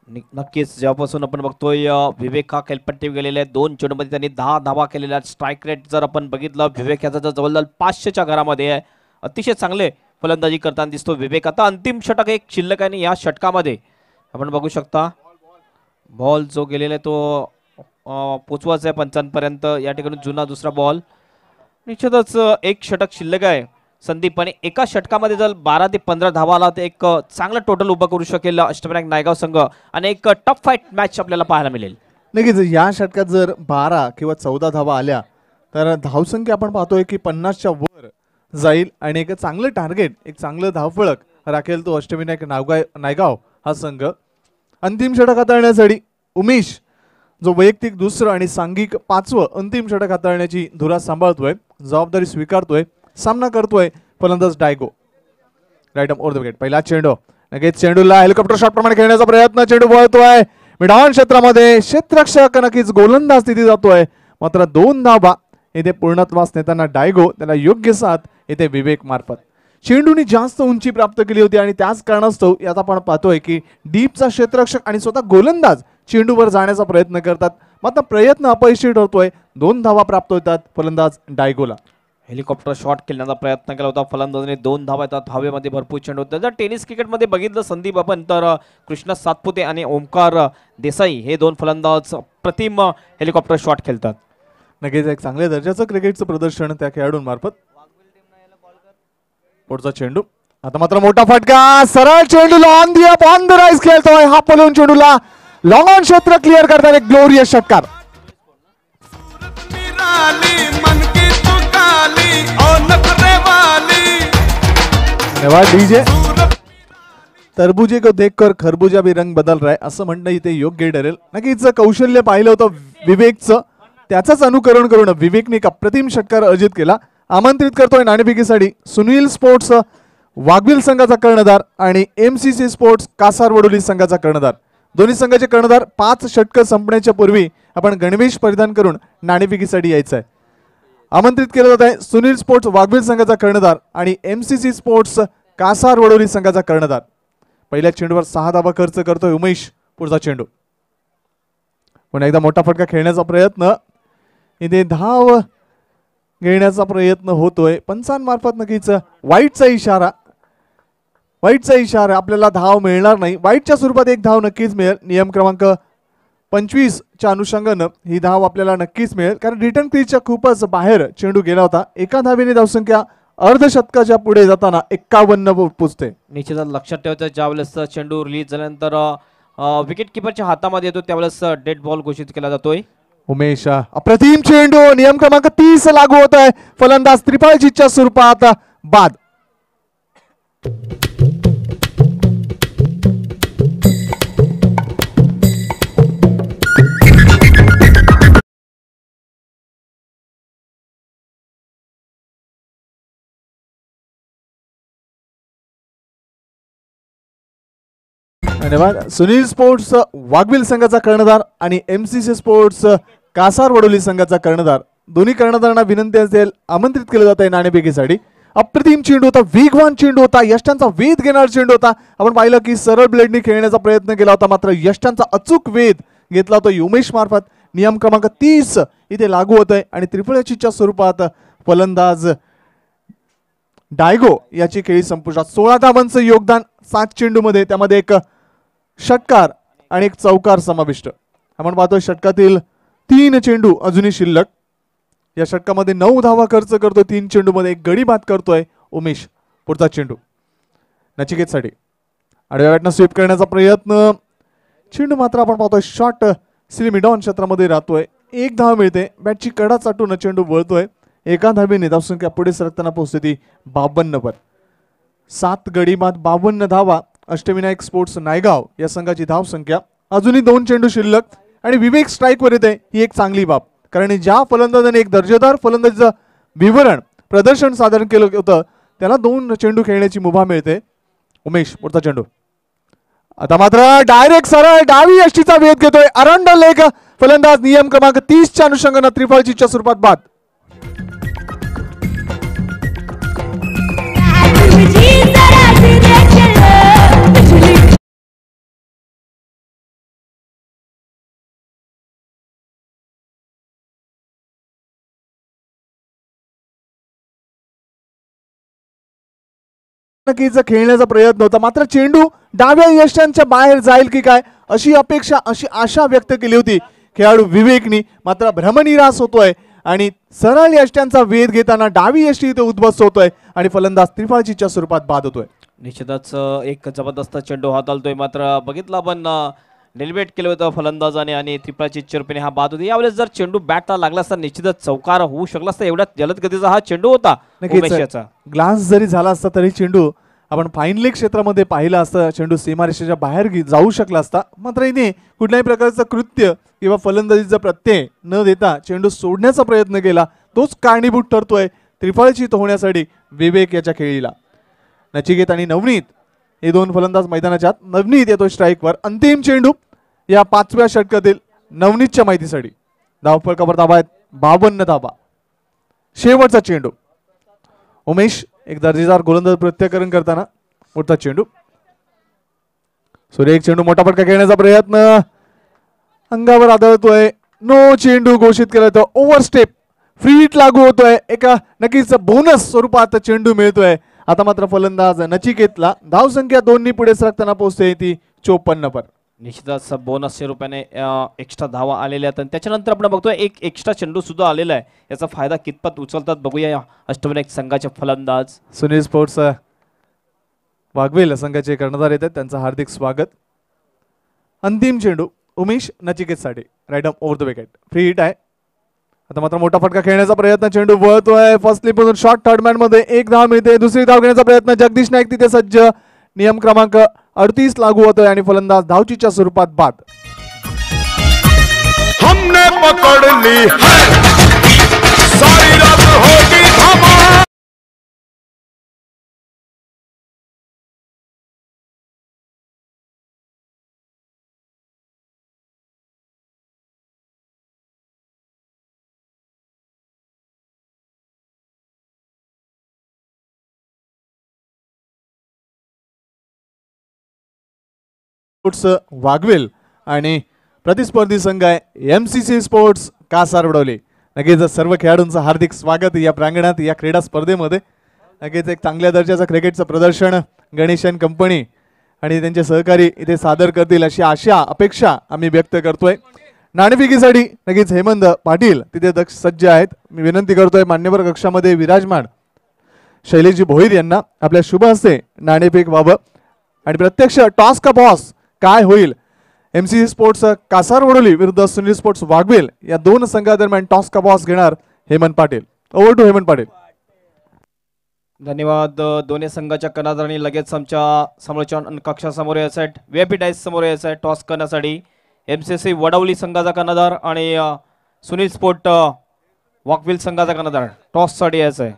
नक्कीच जेव्हापासून आपण बघतोय विवेक हा खेळपट्टी गेलेला आहे. 2 चेंडूमध्ये त्यांनी 10 धावा केलेल्या. स्ट्राईक रेट जर आपण बघितलं विवेक याचा जर जवळजवळ 500च्या घरामध्ये आहे. अतिशय चांगले फलंदाजी करताना दिसतो विवेक. आता अंतिम षटक एक शिल्लक आहे. या षटकामध्ये आपण बघू शकता बॉल जो गेलेला आहे तो पोचवायचा आहे पंचांपर्यंत. या ठिकाणी जुना दुसरा बॉल. निश्चितच एक षटक शिल्लक आहे संदीप, आणि एका षटकामध्ये जर 12 ते 15 धावा आला तर एक चांगलं टोटल उभं करू शकेल अष्टविनायक नायगाव संघ आणि एक टफ फाईट मॅच आपल्याला पाहायला मिळेल. नक्कीच या षटकात जर 12 किंवा 14 धावा आल्या तर धावसंख्या आपण पाहतोय की 50च्या वर जाईल आणि एक चांगलं टार्गेट, एक चांगलं धावफलक राखेल तो अष्टविनायक नायगाव हा संघ. अंतिम षटक हाताळण्यासाठी उमेश जो वैयक्तिक दुसरं आणि सांघिक 5वं अंतिम षटक हाताळण्याची धुरा सांभाळतोय, जबाबदारी स्वीकारतोय, सामना करतोय फलंदाज Diego. Right over the wicket. पहिला चेंडू नक्कीच चेंडूला हेलिकॉप्टर शॉट प्रमाणे खेळण्याचा प्रयत्न, चेंडू वळतोय मिडऑन क्षेत्रामध्ये, क्षेत्ररक्षक नक्कीच गोलंदाज स्थिती जातोय, मात्र 2 धावा इथे पूर्णत्वास नेताना डायगो त्याला योग्य साथ इथे विवेक मार्फत. चेंडूने जास्त उंची प्राप्त केली होती आणि त्याच कारणास्तव यात आपण पाहतोय की डीपचा क्षेत्ररक्षक आणि स्वतः गोलंदाज चेंडूवर जाण्याचा प्रयत्न करतात, मात्र प्रयत्न अपयशी ठरतोय. 2 धावा प्राप्त होतात फलंदाज डायगोला. हेलिकॉप्टर शॉट खेळण्याचा प्रयत्न केला होता फलंदाजाने, 2 धावा येतात, हवेमध्ये भरपूर चेंडू होता. जर टेनिस क्रिकेटमध्ये बघितलं संदीप आपण तर कृष्णा सातपुते आणि ओमकार देसाई हे 2 फलंदाज प्रतिम हेलिकॉप्टर शॉट खेळतात. नक्कीच एक चांगल्या दर्जाचं क्रिकेटचं प्रदर्शन त्या खेळाडूंमार्फत. पुढचा चेंडू आता मात्र मोठा फटका, सरळ चेंडूला ऑन द राईज खेळतोय, हा पलून चेंडूला लॉंग ऑन क्षेत्र क्लिअर करतात एक ग्लोरियस षटकार. डीजे तरबुजे को देखकर खरबुजा भी रंग बदल रहा है असं म्हणणं इथे योग्य ठरेल. नक्कीच कौशल्य पाहिलं होतं विवेकचं, त्याचंच अनुकरण करून विवेकने एक अप्रतिम षटकार अर्जित केला. आमंत्रित करतोय नाणेफेकीसाठी सुनील स्पोर्ट्स वाघविल संघाचा कर्णधार आणि MCC स्पोर्ट्स कासार वडोली संघाचा कर्णधार. दोन्ही संघाचे कर्णधार 5 षटकं संपण्याच्या पूर्वी आपण गणवेश परिधान करून नाणेफेकीसाठी यायचं आहे. आमंत्रित केलं जात आहे सुनील स्पोर्ट्स वाघविल संघाचा कर्णधार आणि MCC स्पोर्ट्स कासार वडोली संघाचा कर्णधार. पहिल्या चेंडूवर 6 धावा खर्च करतोय उमेश. पुढचा चेंडू पुन्हा एकदा मोठा फटका खेळण्याचा प्रयत्न, इथे धाव घेण्याचा प्रयत्न होतोय पंचांमार्फत. नक्कीच वाईटचा इशारा आपल्याला धाव मिळणार नाही, वाईटच्या स्वरूपात एक धाव नक्कीच मिळेल. नियम क्रमांक 25 च्या अनुषंगानं ही धाव आपल्याला नक्कीच मिळेल, कारण रिटर्न क्रीजच्या खूपच बाहेर चेंडू गेला होता. एका धावेने धावसंख्या अर्धशतकाच्या पुढे जाताना 51 पोचते. निश्चितच लक्षात ठेवायचं, ज्यावेळेस चेंडू रिलीज झाल्यानंतर विकेट किपरच्या हातामध्ये येतो त्यावेळेस डेड बॉल घोषित केला जातोय. उमेश अप्रतिम चेंडू, नियम क्रमांक 30 लागू होत आहे, फलंदाज त्रिपाळजीच्या स्वरूपात बाद. धन्यवाद. सुनील स्पोर्ट्स वाघविल संघाचा कर्णधार आणि MCC स्पोर्ट्स कासार वडोली संघाचा कर्णधार, दोन्ही कर्णधारांना विनंती असेल आमंत्रित केलं जात आहे नाणेफेकीसाठी. अप्रतिम चेंडू होता, वेगवान चेंडू होता, यष्टांचा वेध घेणारा चेंडू होता. आपण पाहिलं की सरळ ब्लेडनी खेळण्याचा प्रयत्न केला होता, मात्र यष्टांचा अचूक वेध घेतला होता उमेश मार्फत. नियम क्रमांक 30 इथे लागू होत आहे आणि त्रिफळाचीच्या स्वरूपात फलंदाज डायगो याची खेळी संपुष्टात. 16 धावांचं योगदान 7 चेंडूमध्ये, त्यामध्ये एक षटकार आणि एक चौकार समाविष्ट. आपण पाहतोय षटकातील 3 चेंडू अजूनही शिल्लक. या षटकामध्ये 9 धावा खर्च करतोय 3 चेंडूमध्ये, एक गडी बाद करतोय उमेश. पुढचा चेंडू नचिकेतसाठी आडव्या बॅटनं स्वीप करण्याचा प्रयत्न, चेंडू मात्र आपण पाहतोय शॉट मिडऑन क्षेत्रामध्ये राहतोय. 1 धाव मिळते, बॅटची कडा चाटून चेंडू वळतोय. एका धावेने धावसंख्या पुढे सरकताना पोहोचते 52 वर. 7 गडी बाद 52 धावा अष्टविनायक स्पोर्ट्स नायगाव या संघाची धावसंख्या. अजूनही 2 चेंडू शिल्लक आणि विवेक स्ट्राईकवर येते, ही एक चांगली बाब, कारण ज्या फलंदाजाने एक दर्जेदार फलंदाजीचं विवरण प्रदर्शन सादर केलं होतं त्याला 2 चेंडू खेळण्याची मुभा मिळते. उमेश पुढचा चेंडू आता मात्र डायरेक्ट सरळ डावी यष्टीचा वेध घेतोय अरंड लेग फलंदाज. नियम क्रमांक 30 च्या अनुषंगाने त्रिफळजीच्या स्वरूपात बाद. नक्कीच खेळण्याचा प्रयत्न होता, मात्र चेंडू डाव्या यष्टांच्या बाहेर जाईल की काय अशी अपेक्षा, अशी आशा व्यक्त केली होती खेळाडू विवेकनी, मात्र भ्रमनिरास होतोय आणि सरळ यष्टांचा वेध घेताना डावी यष्टी इथे उद्ध्वस्त होतोय आणि फलंदाज त्रिफळजीच्या स्वरूपात बाद होतोय. निश्चितच एक जबरदस्त चेंडू हाताळतोय, मात्र बघितला आपण निलबेट केलं होतं फलंदाजाने आणि त्रिफळाची चिरपिने हा बाद होती. यावेळेस जर चेंडू बॅटला लागला असता निश्चितच चौकार होऊ शकला असता. एवढ्या जलद गतीचा हा चेंडू होता उमेश याचा. ग्लास जरी झाला असता तरी चेंडू आपण फाईन लेग क्षेत्रामध्ये पाहिला असता. चेंडू सीमारेषेच्या बाहेर जाऊ शकला असता. मात्र इथे कुठल्याही प्रकारचं कृत्य किंवा फलंदाजीचा प्रत्यय न देता चेंडू सोडण्याचा प्रयत्न केला. तोच कारणीभूत ठरतोय त्रिफळाचीत होण्यासाठी विवेक याच्या खेळीला. नचिकेत आणि नवनीत हे दोन फलंदाज मैदानाच्या आत. नवनीत येतो स्ट्राईकवर. अंतिम चेंडू या 5व्या षटकातील नवनीतच्या माहितीसाठी. धावफलकावर धाबा आहेत 52 धाबा. शेवटचा चेंडू. उमेश एक दर्जेदार गोलंदाज प्रत्याकरण करताना मोठा चेंडू. सूर्य एक चेंडू मोठा फटका खेळण्याचा प्रयत्न अंगावर आदळतोय. नो चेंडू घोषित केला जातो. ओव्हरस्टेप फ्री हिट लागू होतोय. एका नक्कीच बोनस स्वरूपात चेंडू मिळतोय. आता मात्र फलंदाज नचिकेतला धावसंख्या 2 पुढे सरकताना पोहोचते ती 54 पर. निश्चितच बोनसच्या रूपाने एक्स्ट्रा धावा आलेल्या आहेत. त्याच्यानंतर आपण बघतोय एक एक्स्ट्रा चेंडू सुद्धा आलेला आहे. याचा फायदा कितपत उचलतात बघूया या अष्टविनायक संघाचे फलंदाज. सुनील स्पोर्ट्स वाघवेल संघाचे कर्णधार येतात. त्यांचं हार्दिक स्वागत. अंतिम चेंडू उमेश नचिकेतसाठी. Right off over the wicket. Free hit आहे. आता मात्र मोठा फटका खेळण्याचा प्रयत्न. चेंडू वळतोय. फर्स्ट स्लिपमधून शॉर्ट थर्ड मॅन मध्ये एक धाव मिळते. दुसरी धाव घेण्याचा प्रयत्न. जगदीश नाईक तिथे सज्ज. नियम क्रमांक 38 लागू होतोय आणि फलंदाज धावचीच्या स्वरूपात बाद. हमने पकड़ ली है सारी रात होगी धमाल. वाघवेल आणि प्रतिस्पर्धी संघ आहे MCC स्पोर्ट्स कासार वडवली. नक्कीच सर्व खेळाडूंचं हार्दिक स्वागत या प्रांगणात या क्रीडा स्पर्धेमध्ये. नक्कीच एक चांगल्या दर्जाचं क्रिकेटचं प्रदर्शन गणेशन कंपनी आणि त्यांचे सहकारी इथे सादर करतील अशी आशा अपेक्षा आम्ही व्यक्त करतोय. नाणेफेकीसाठी नक्कीच हेमंत पाटील तिथे सज्ज आहेत. मी विनंती करतोय मान्यवर कक्षामध्ये विराजमान शैलेशजी भोईर यांना आपल्या शुभ हस्ते नाणेफेक व्हावं आणि प्रत्यक्ष टॉस का बॉस काय होईल. MCC स्पोर्ट्स कासार वडोली विरुद्ध सुनील स्पोर्ट्स वाघवेल या दोन संघादरम्यान टॉस का बॉस घेणार हेमंत पाटील. Over to Hemant Patil. धन्यवाद. दोन्ही संघाच्या कर्णधारांनी लगेच आमच्या समोरच्या कक्षासमोर यायचं आहे. VIP डायस समोर यायचं आहे टॉस करण्यासाठी. MCC वडवली संघाचा कर्णधार आणि सुनील स्पोर्ट वाघवेल संघाचा कर्णधार टॉससाठी यायचं आहे.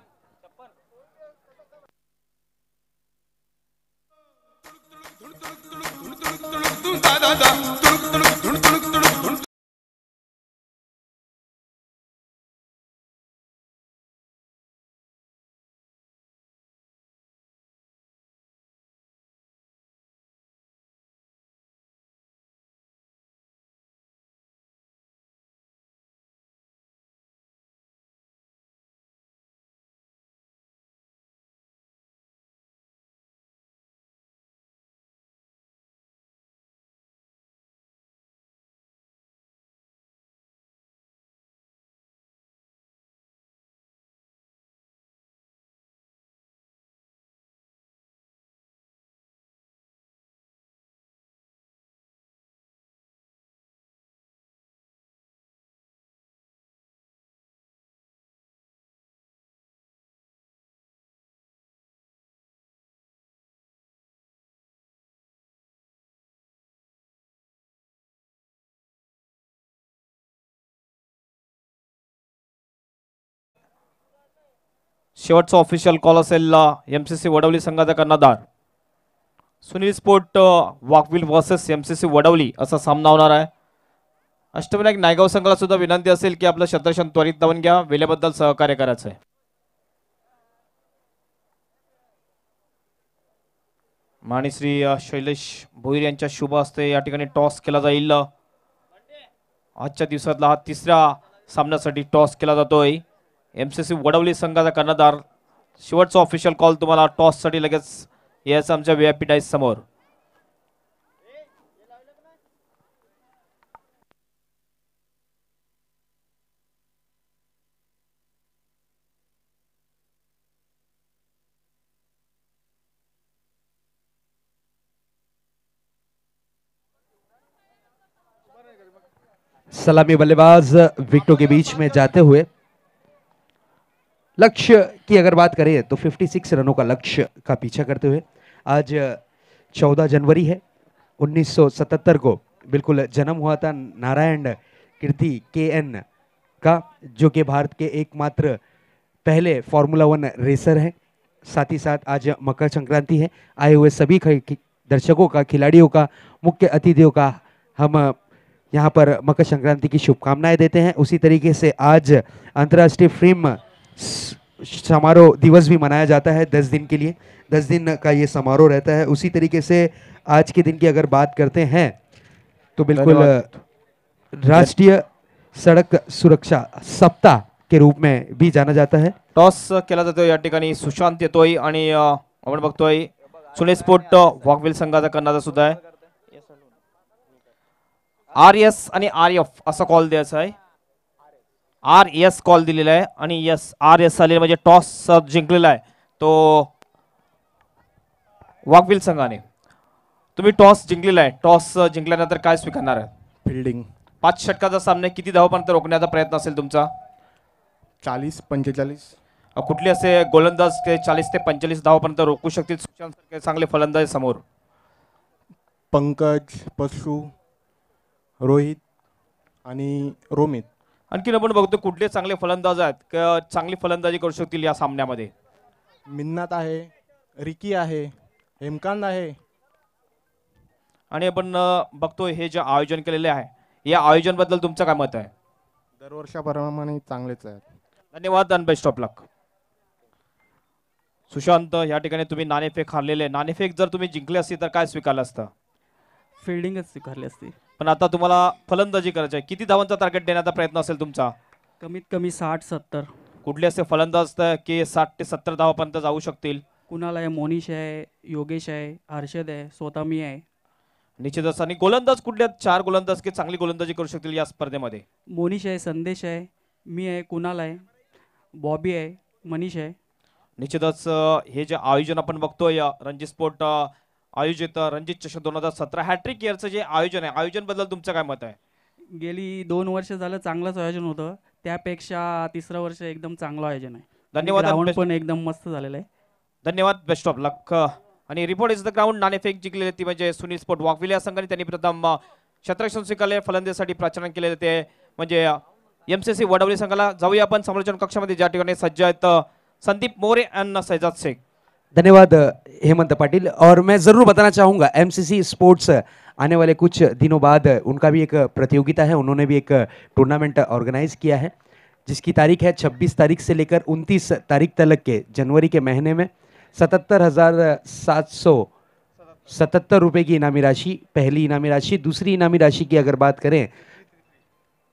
शेवटचा ऑफिशियल कॉल असेल MCC वडवली संघाचा कर्णधार. Sunil sport Waghvel versus MCC Wadavali असा सामना होणार आहे. अष्टविनायक नायगाव संघाला सुद्धा विनंती असेल की आपलं क्षेत्ररक्षण त्वरित धावून घ्या. वेळेबद्दल सहकार्य करायचं आहे. माणिश्री शैलेश भोईर यांच्या शुभ हस्ते या ठिकाणी टॉस केला जाईल. आजच्या दिवसातला हा तिसऱ्या सामन्यासाठी टॉस केला जातोय. MCC वडवली संघाचा कर्णधार. शेवटचा ऑफिशियल कॉल तुम्हाला टॉस साठी लगेच यायचं आमच्या VIP डायस समोर. सलामी बल्लेबाज विकेटों के बीच में जाते हुए लक्ष्य की अगर बात करें तो 56 रनों का लक्ष्य का पीछा करते हुए आज 14 जनवरी है 1977 को बिल्कुल जन्म हुआ था नारायण कीर्ति KN का, जो कि भारत के एकमात्र पहले फार्मूला 1 रेसर हैं। साथ ही साथ आज मकर संक्रांति है। आए हुए सभी दर्शकों का, खिलाड़ियों का, मुख्य अतिथियों का हम यहाँ पर मकर संक्रांति की शुभकामनाएं देते हैं। उसी तरीके से आज अंतर्राष्ट्रीय फिल्म समारोह दिवस भी मनाया जाता है 10 दिन के लिए। 10 दिन का ये समारोह रहता है। उसी तरीके से आज के दिन की अगर बात करते हैं तो बिल्कुल राष्ट्रीय सड़क सुरक्षा सप्ताह के रूप में भी जाना जाता है। टॉस केला जातो या ठिकाणी सुशांत येतोय आणि आपण बघतोय सुने स्पोर्ट वॉकविल संघाचा कर्णधार सुद्धा आहे. RS आणि RF असा कॉल द्यायचा आहे. RS कॉल दिलेला आहे आणि RS आलेला म्हणजे टॉस जिंकलेला आहे तो वॉकविल संघाने. तुम्ही टॉस जिंकलेला आहे. टॉस जिंकल्यानंतर काय स्वीकारणार आहे? फिल्डिंग. 5 षटकाचा सामना किती धावापर्यंत रोखण्याचा प्रयत्न असेल तुमचा? 40-45. कुठले असे गोलंदाज 40 ते 45 धावापर्यंत रोखू शकतील सुशांत सारखे चांगले फलंदाज समोर? पंकज, पशु, रोहित आणि रोमित. आणखीन आपण बघतो कुठले चांगले फलंदाज आहेत चांगली फलंदाजी करू शकतील या सामन्यामध्ये? मिन्नात आहे, रिकी आहे, हेमकांत आहे. आणि आपण बघतो हे जे आयोजन केलेले आहे या आयोजन बद्दल तुमचं काय मत आहे? दरवर्षाप्रमाणे चांगलेच आहेत. धन्यवाद आणि बेस्ट ऑफ लक. सुशांत, या ठिकाणी तुम्ही नाणेफेक हारलेले. नाणेफेक जर तुम्ही जिंकले असते तर काय स्वीकारलं असतं? फिल्डिंगच स्वीकारली असती. पण आता तुम्हाला फलंदाजी करायची आहे. किती धावांचा टार्गेट देण्याचा प्रयत्न असेल तुमचा? कमीत कमी 60-70. कुठले असे फलंदाज की 60 ते 70 धावापर्यंत जाऊ शकतील? कुणाल आहे, मोनिश आहे, योगेश आहे, हर्षद आहे, स्वतः मी आहे. निश्चितच. आणि गोलंदाज कुठले 4 गोलंदाज की चांगली गोलंदाजी करू शकतील या स्पर्धेमध्ये? मोनिश आहे, संदेश आहे, मी आहे, कुणाल आहे, बॉबी आहे, मनीष आहे. निश्चितच हे जे आयोजन आपण बघतोय रणजित स्पोर्ट आयोजित रणजित चषक 2017 हॅट्रिक इयरचं जे आयोजन आहे, आयोजन बद्दल तुमचं काय मत आहे? गेली 2 वर्ष झालं चांगलंच आयोजन होतं. त्यापेक्षा तिसरं वर्ष एकदम चांगलं आयोजन आहे. धन्यवाद. ग्राउंड पण एकदम मस्त झालेलं आहे. धन्यवाद. बेस्ट ऑफ लक. आणि रिपोर्ट इज द ग्राउंड. नाणेफेक जिंकलेले ती म्हणजे सुनील स्पोर्ट वॉकविल या संघाने त्यांनी प्रथम क्षेत्ररक्षण स्वीकारले. फलंदाजीसाठी प्राचारण केले ते म्हणजे MCC वडवली संघाला. जाऊया आपण समालोचन कक्षामध्ये ज्या ठिकाणी सज्ज आहेत संदीप मोरे आणि सैजाद शेख. धन्यवाद हेमंत पाटिल। और मैं ज़रूर बताना चाहूँगा MCC स्पोर्ट्स आने वाले कुछ दिनों बाद उनका भी एक प्रतियोगिता है, उन्होंने भी एक टूर्नामेंट ऑर्गेनाइज किया है जिसकी तारीख है 26 तारीख से लेकर 29 तारीख तक के जनवरी के महीने में 77,777 रुपये की इनामी राशि, पहली इनामी राशि। दूसरी इनामी राशि की अगर बात करें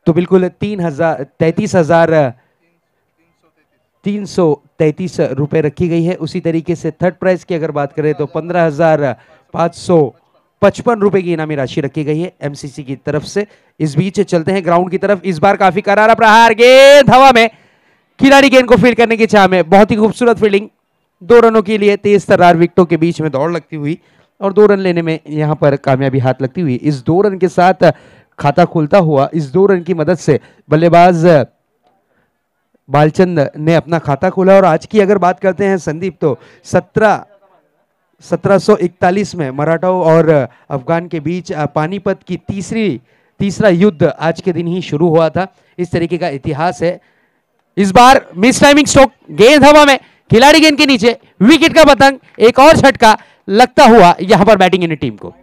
तो बिल्कुल 33,333 रुपये रखी गई है। उसी तरीके से थर्ड प्राइज की अगर बात करें तो 15,555 रुपये की इनामी राशि रखी गई है MCC की तरफ से। इस बीच चलते हैं ग्राउंड की तरफ। इस बार काफी करारा प्रहार, गेंद हवा में, खिलाड़ी गेंद को फील्ड करने की चाह में, बहुत ही खूबसूरत फील्डिंग। 2 रनों के लिए तेज तर्रार विकेटों के बीच में दौड़ लगती हुई और 2 रन लेने में यहाँ पर कामयाबी हाथ लगती हुई। इस 2 रन के साथ खाता खुलता हुआ, इस 2 रन की मदद से बल्लेबाज बालचंद ने अपना खाता खोला। और आज की अगर बात करते हैं संदीप तो 1741 में मराठाओं और अफगान के बीच पानीपत की तीसरा युद्ध आज के दिन ही शुरू हुआ था। इस तरीके का इतिहास है। इस बार मिस टाइमिंग स्ट्रोक, गेंद हवा में, खिलाड़ी गेंद के नीचे, विकेट का पतंग, एक और झटका लगता हुआ यहां पर बैटिंग यूनिट टीम को।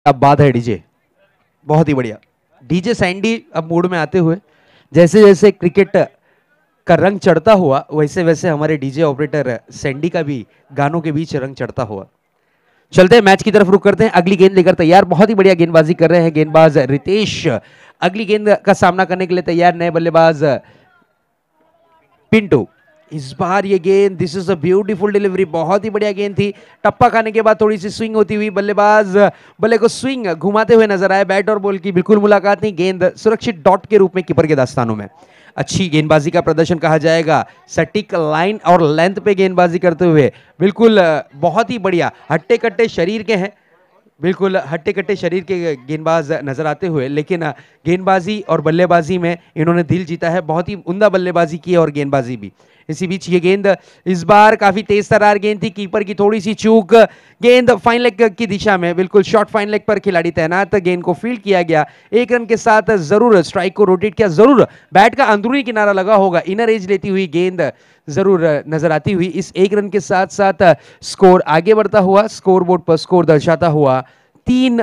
अब बात है डीजे, बहुत ही बढ़िया डीजे सैंडी अब मूड में आते हुए, जैसे जैसे क्रिकेट का रंग चढ़ता हुआ वैसे वैसे हमारे डीजे ऑपरेटर सैंडी का भी गानों के बीच रंग चढ़ता हुआ। चलते हैं मैच की तरफ रुक करते हैं। अगली गेंद लेकर तैयार, बहुत ही बढ़िया गेंदबाजी कर रहे हैं गेंदबाज रितेश। अगली गेंद का सामना करने के लिए तैयार नए बल्लेबाज पिंटू। इस बार ये गेंद, दिस इज अ ब्यूटीफुल डिलीवरी, बहुत ही बढ़िया गेंद थी। टप्पा खाने के बाद थोड़ी सी स्विंग होती हुई बल्लेबाज बल्ले को स्विंग घुमाते हुए नजर आए। बैट और बॉल की बिल्कुल मुलाकात नहीं, गेंद सुरक्षित डॉट के रूप में कीपर के दास्तानों में। अच्छी गेंदबाजी का प्रदर्शन कहा जाएगा, सटीक लाइन और लेंथ पे गेंदबाजी करते हुए बिल्कुल बहुत ही बढ़िया। हट्टे कट्टे शरीर के हैं, बिल्कुल हट्टे कट्टे शरीर के गेंदबाज नजर आते हुए, लेकिन गेंदबाजी और बल्लेबाजी में इन्होंने दिल जीता है। बहुत ही उम्दा बल्लेबाजी की और गेंदबाजी भी। इसी बीच ये गेंद इस बार काफी तेज तर्रार गेंद थी, कीपर की थोड़ी सी चूक, गेंद फाइन लेग की दिशा में, बिल्कुल शॉर्ट फाइन लेग पर खिलाड़ी तैनात, गेंद को फील्ड किया गया। एक रन के साथ जरूर स्ट्राइक को रोटेट किया, जरूर बैट का अंदरूनी किनारा लगा होगा, इनर एज लेती हुई गेंद जरूर नजर आती हुई। इस एक रन के साथ साथ स्कोर आगे बढ़ता हुआ, स्कोर बोर्ड पर स्कोर दर्शाता हुआ 3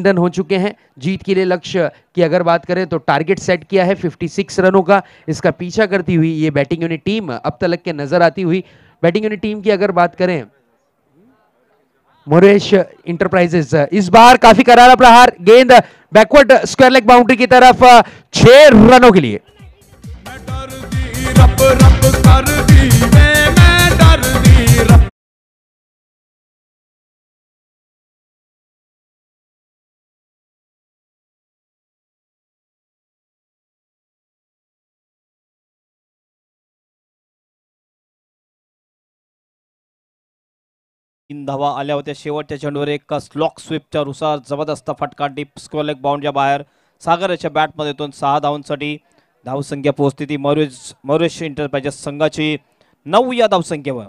रन हो चुके हैं। जीत के लिए लक्ष्य की अगर बात करें तो टारगेट सेट किया है 56 रनों का। इसका पीछा करती हुई ये बैटिंग यूनिट टीम अब तक के नजर आती हुई। बैटिंग यूनिट टीम की अगर बात करें, मोरेश इंटरप्राइजेस, इस बार काफी करारा प्रहार, गेंद बैकवर्ड स्क्वायर लेग बाउंड्री की तरफ, 6 रनों के लिए। रब रब कर दी वे मैं डर दी रब। तीन धावा आल्या होत्या शेवटच्या चेंडूवर, एक स्लॉक स्वीपच्या नुसार जबरदस्त फटका डीप स्क्वेअर लेग बाउंडच्या बाहेर सागरच्या बॅटमधून 6 धावांसाठी धावसंख्या पोहोचते ती मोरेश इंटरप्राइजेस संघाची 9 या धावसंख्येवर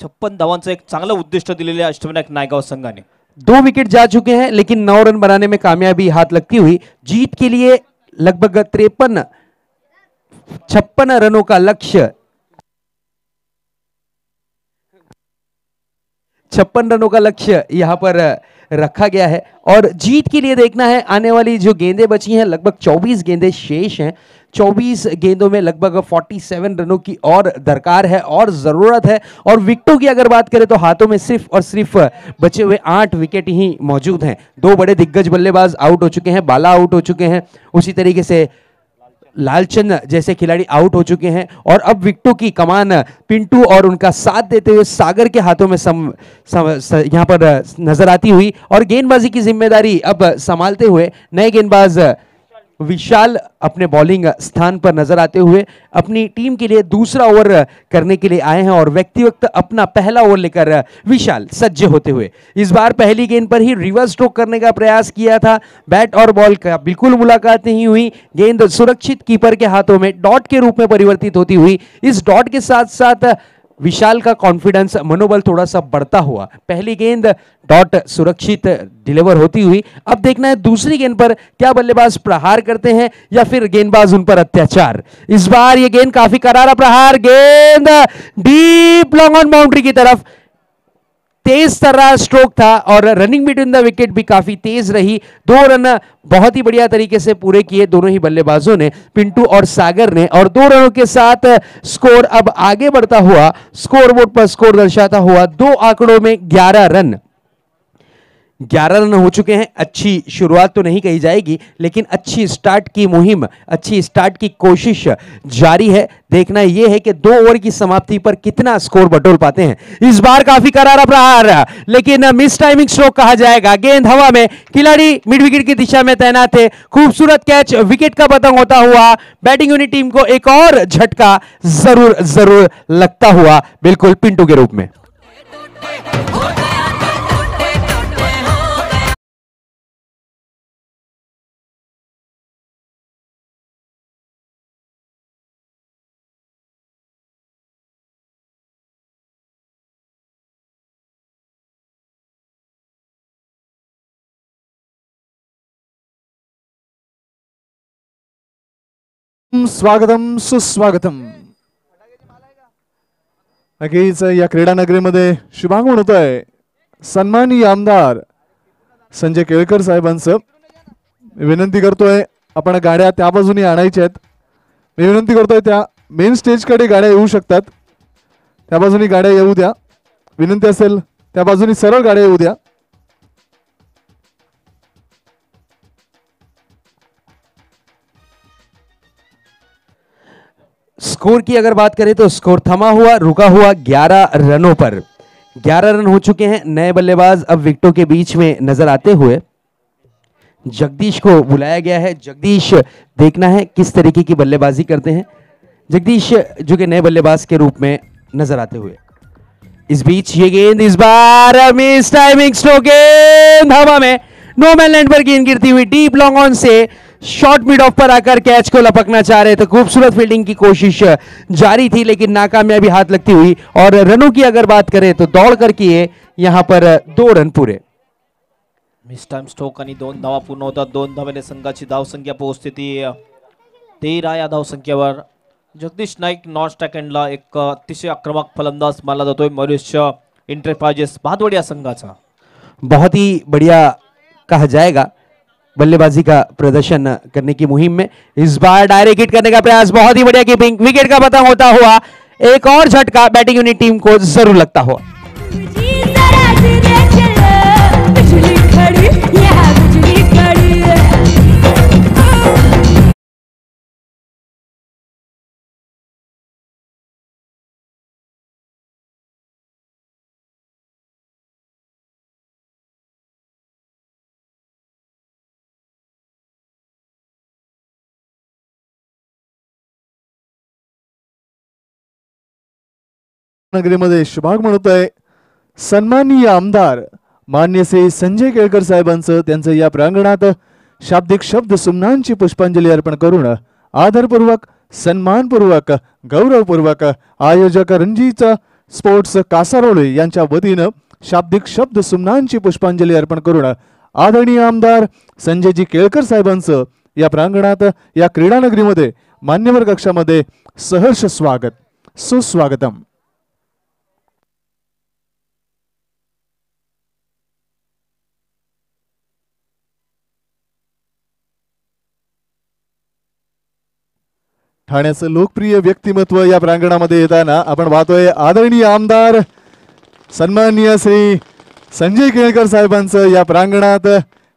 56 धावांचं एक चांगलं उद्दिष्ट दिलेले अष्टविनायक नायगाव संघाने। 2 विकेट जा चुके हैं, लेकिन 9 रन बनाने में कामयाबी हाथ लगती हुई। जीत के लिए लगभग 56 रनों का लक्ष्य, 56 रनों का लक्ष्य यहां पर रखा गया है। और जीत के लिए देखना है आने वाली जो गेंदें बची हैं, लगभग 24 गेंदें शेष हैं। 24 गेंदों में लगभग 47 रनों की और दरकार है और जरूरत है। और विकेटों की अगर बात करें तो हाथों में सिर्फ और सिर्फ बचे हुए 8 विकेट ही मौजूद हैं। 2 बड़े दिग्गज बल्लेबाज आउट हो चुके हैं, बाला आउट हो चुके हैं, उसी तरीके से लालचंद जैसे खिलाड़ी आउट हो चुके हैं। और अब विकेटों की कमान पिंटू और उनका साथ देते हुए सागर के हाथों में यहां पर नजर आती हुई। और गेंदबाजी की जिम्मेदारी अब संभालते हुए नए गेंदबाज विशाल अपने बॉलिंग स्थान पर नजर आते हुए अपनी टीम के लिए दूसरा ओवर करने के लिए आए हैं। और व्यक्तिगत अपना पहला ओवर लेकर विशाल सज्ज होते हुए इस बार पहली गेंद पर ही रिवर्स स्ट्रोक करने का प्रयास किया था। बैट और बॉल का बिल्कुल मुलाकात नहीं हुई, गेंद सुरक्षित कीपर के हाथों में डॉट के रूप में परिवर्तित होती हुई। इस डॉट के साथ साथ विशाल का कॉन्फिडेंस, मनोबल थोड़ा सा बढ़ता हुआ। पहली गेंद डॉट सुरक्षित डिलीवर होती हुई। अब देखना है दूसरी गेंद पर क्या बल्लेबाज प्रहार करते हैं या फिर गेंदबाज उन पर अत्याचार। इस बार यह गेंद काफी करारा प्रहार, गेंद डीप लॉन्ग ऑन बाउंड्री की तरफ, तेज तर्रार स्ट्रोक था और रनिंग बिटवीन द विकेट भी काफी तेज रही। 2 रन बहुत ही बढ़िया तरीके से पूरे किए दोनों ही बल्लेबाजों ने, पिंटू और सागर ने। और 2 रनों के साथ स्कोर अब आगे बढ़ता हुआ, स्कोरबोर्ड पर स्कोर दर्शाता हुआ 2 आंकड़ों में 11 रन हो चुके हैं। अच्छी शुरुआत तो नहीं कही जाएगी, लेकिन अच्छी स्टार्ट की मुहिम, अच्छी स्टार्ट की कोशिश जारी है। देखना यह है कि 2 ओवर की समाप्ति पर कितना स्कोर बटोर पाते हैं। इस बार काफी करारा प्रहार, लेकिन मिस टाइमिंग स्ट्रोक कहा जाएगा। गेंद हवा में, खिलाड़ी मिड विकेट की दिशा में तैनात थे। खूबसूरत कैच, विकेट का पतंग होता हुआ। बैटिंग यूनिट टीम को एक और झटका जरूर लगता हुआ, बिल्कुल पिंटू के रूप में। स्वागतम सुस्वागतम। नक्कीच या क्रीडा नगरीमध्ये शुभागमन होत आहे। सन्माननीय आमदार संजय केळकर साहेबांचं. विनंती करतोय आपण गाड्या त्या बाजूने आणायच्या आहेत. मी विनंती करतोय त्या मेन स्टेजकडे गाड्या येऊ शकतात, त्या बाजूनी गाड्या येऊ द्या. विनंती असेल त्या बाजूनी सरळ गाड्या येऊ द्या. स्कोर की अगर बात करें तो स्कोर थमा हुआ रुका हुआ 11 रनों पर। 11 रन हो चुके हैं। नए बल्लेबाज अब विकेटों के बीच में नजर आते हुए जगदीश को बुलाया गया है। जगदीश देखना है किस तरीके की बल्लेबाजी करते हैं। जगदीश जो कि नए बल्लेबाज के रूप में नजर आते हुए। इस बीच ये गेंद इस बार मिस टाइमिंग स्लो गेंद हवा में नो मैन लैंड पर गेंद गिरती हुई डीप लॉन्ग ऑन से शॉर्ट मिड ऑफ पर आकर कैच को लपकना चाह रहे थे। खूबसूरत फील्डिंग की कोशिश जारी थी लेकिन नाकामयाबी हाथ लगती हुई। और रनों की अगर बात करें तो दौड़ कर किए यहां पर 2 रन पूरे। मिस टाइम स्ट्रोक आणि 2 धावा पूर्ण होतात. 2 धावेने संघाची धावसंख्या पोहोचते ती 13 या धावसंख्येवर. जगदीश नाईक नॉन स्ट्राइक एंडला एक अतिशय आक्रमक फलंदाज मानला जातोय मॉरिशस एंटरप्राइजेस भादवड या संघाचा. बहुत ही बढ़िया कहा जाएगा बल्लेबाजी का प्रदर्शन करने की मुहिम में। इस बार डायरेक्ट हिट करने का प्रयास, बहुत ही बढ़िया कीपिंग, विकेट का पतंग होता हुआ एक और झटका बैटिंग यूनिट टीम को जरूर लगता हुआ। नगरीमध्ये शुभाग म्हणतोय सन्माननीय आमदार मान्य श्री संजय केळकर साहेबांचं त्यांचं या प्रांगणात शाब्दिक शब्द सुमनांची पुष्पांजली अर्पण करून आदरपूर्वक सन्मानपूर्वक गौरवपूर्वक आयोजक रणजीत स्पोर्ट्स कासारोळे यांच्या वतीनं शाब्दिक शब्द सुमनांची पुष्पांजली अर्पण करून आदरणीय आमदार संजयजी केळकर साहेबांचं या प्रांगणात या क्रीडा नगरीमध्ये मान्यवर कक्षामध्ये सहर्ष स्वागत, सुस्वागतम. ठाण्याचं लोकप्रिय व्यक्तिमत्व या प्रांगणामध्ये येताना आपण पाहतोय आदरणीय आमदार सन्माननीय श्री संजय केळकर साहेबांचं या प्रांगणात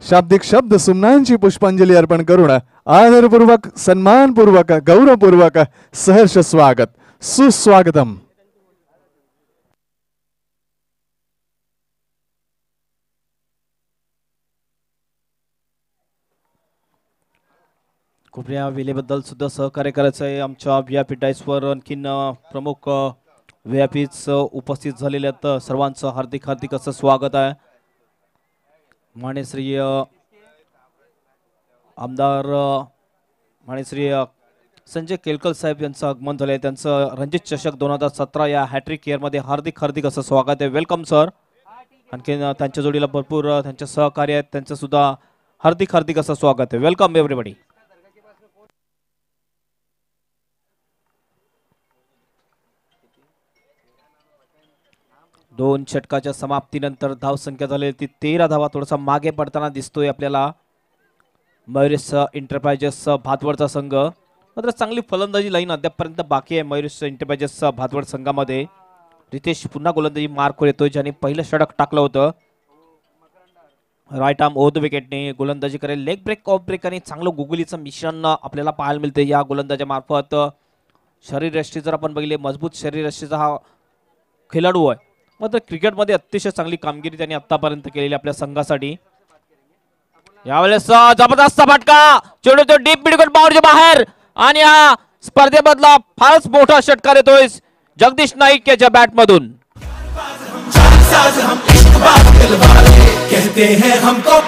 शाब्दिक शब्द सुमनांची पुष्पांजली अर्पण करून आदरपूर्वक सन्मानपूर्वक गौरवपूर्वक सहर्ष स्वागत, सुस्वागतम. कृपया वेळेबद्दल सुद्धा सहकार्य करायचं आहे. आमच्या व्हीआयपी डायसवर आणखीन प्रमुख व्हीआयपीच उपस्थित झालेले आहेत. सर्वांचं हार्दिक हार्दिक असं स्वागत आहे. मान्यश्री आमदार मान्यश्री संजय केळकर साहेब यांचं आगमन झाले. त्यांचं रणजित चषक 2017 या हॅट्रिक इयरमध्ये हार्दिक हार्दिक असं स्वागत आहे. Welcome sir. आणखीन त्यांच्या जोडीला भरपूर त्यांचे सहकार्य आहेत, त्यांचं सुद्धा हार्दिक हार्दिक असं स्वागत आहे. Welcome everybody. दोन षटकाच्या समाप्तीनंतर धावसंख्या झाली ती 13 धावा. थोडासा मागे पडताना दिसतोय आपल्याला मयुरेश एंटरप्राइजेस भातवडचा संघ. मात्र चांगली फलंदाजी लाईन अद्यापपर्यंत बाकी आहे मयुरेश एंटरप्राइजेस भातवड संघामध्ये. रितेश पुन्हा गोलंदाजी मार्कवर येतोय, ज्याने पहिलं षटक टाकलं होतं. राईट आर्म ओव्हर द विकेटने गोलंदाजी करेल. लेग ब्रेक ऑफ ब्रेक आणि चांगलं गुगलीचं मिश्रण आपल्याला पाहायला मिळते या गोलंदाजा मार्फत. शरीरयष्टी जर आपण बघितले मजबूत शरीरयष्टीचा हा खेळाडू आहे. मात्र क्रिकेटमध्ये अतिशय चांगली कामगिरी त्यांनी आतापर्यंत केलेली आपल्या संघासाठी. यावेळेस जबरदस्त फटका, चेंडू तो डीप मिडविकेट बाउंड्रीच्या बाहेर आणि हा स्पर्धेमधला फारच मोठा षटकार येतोय जगदीश नाईक याच्या बॅट मधून. कहते हैं हमको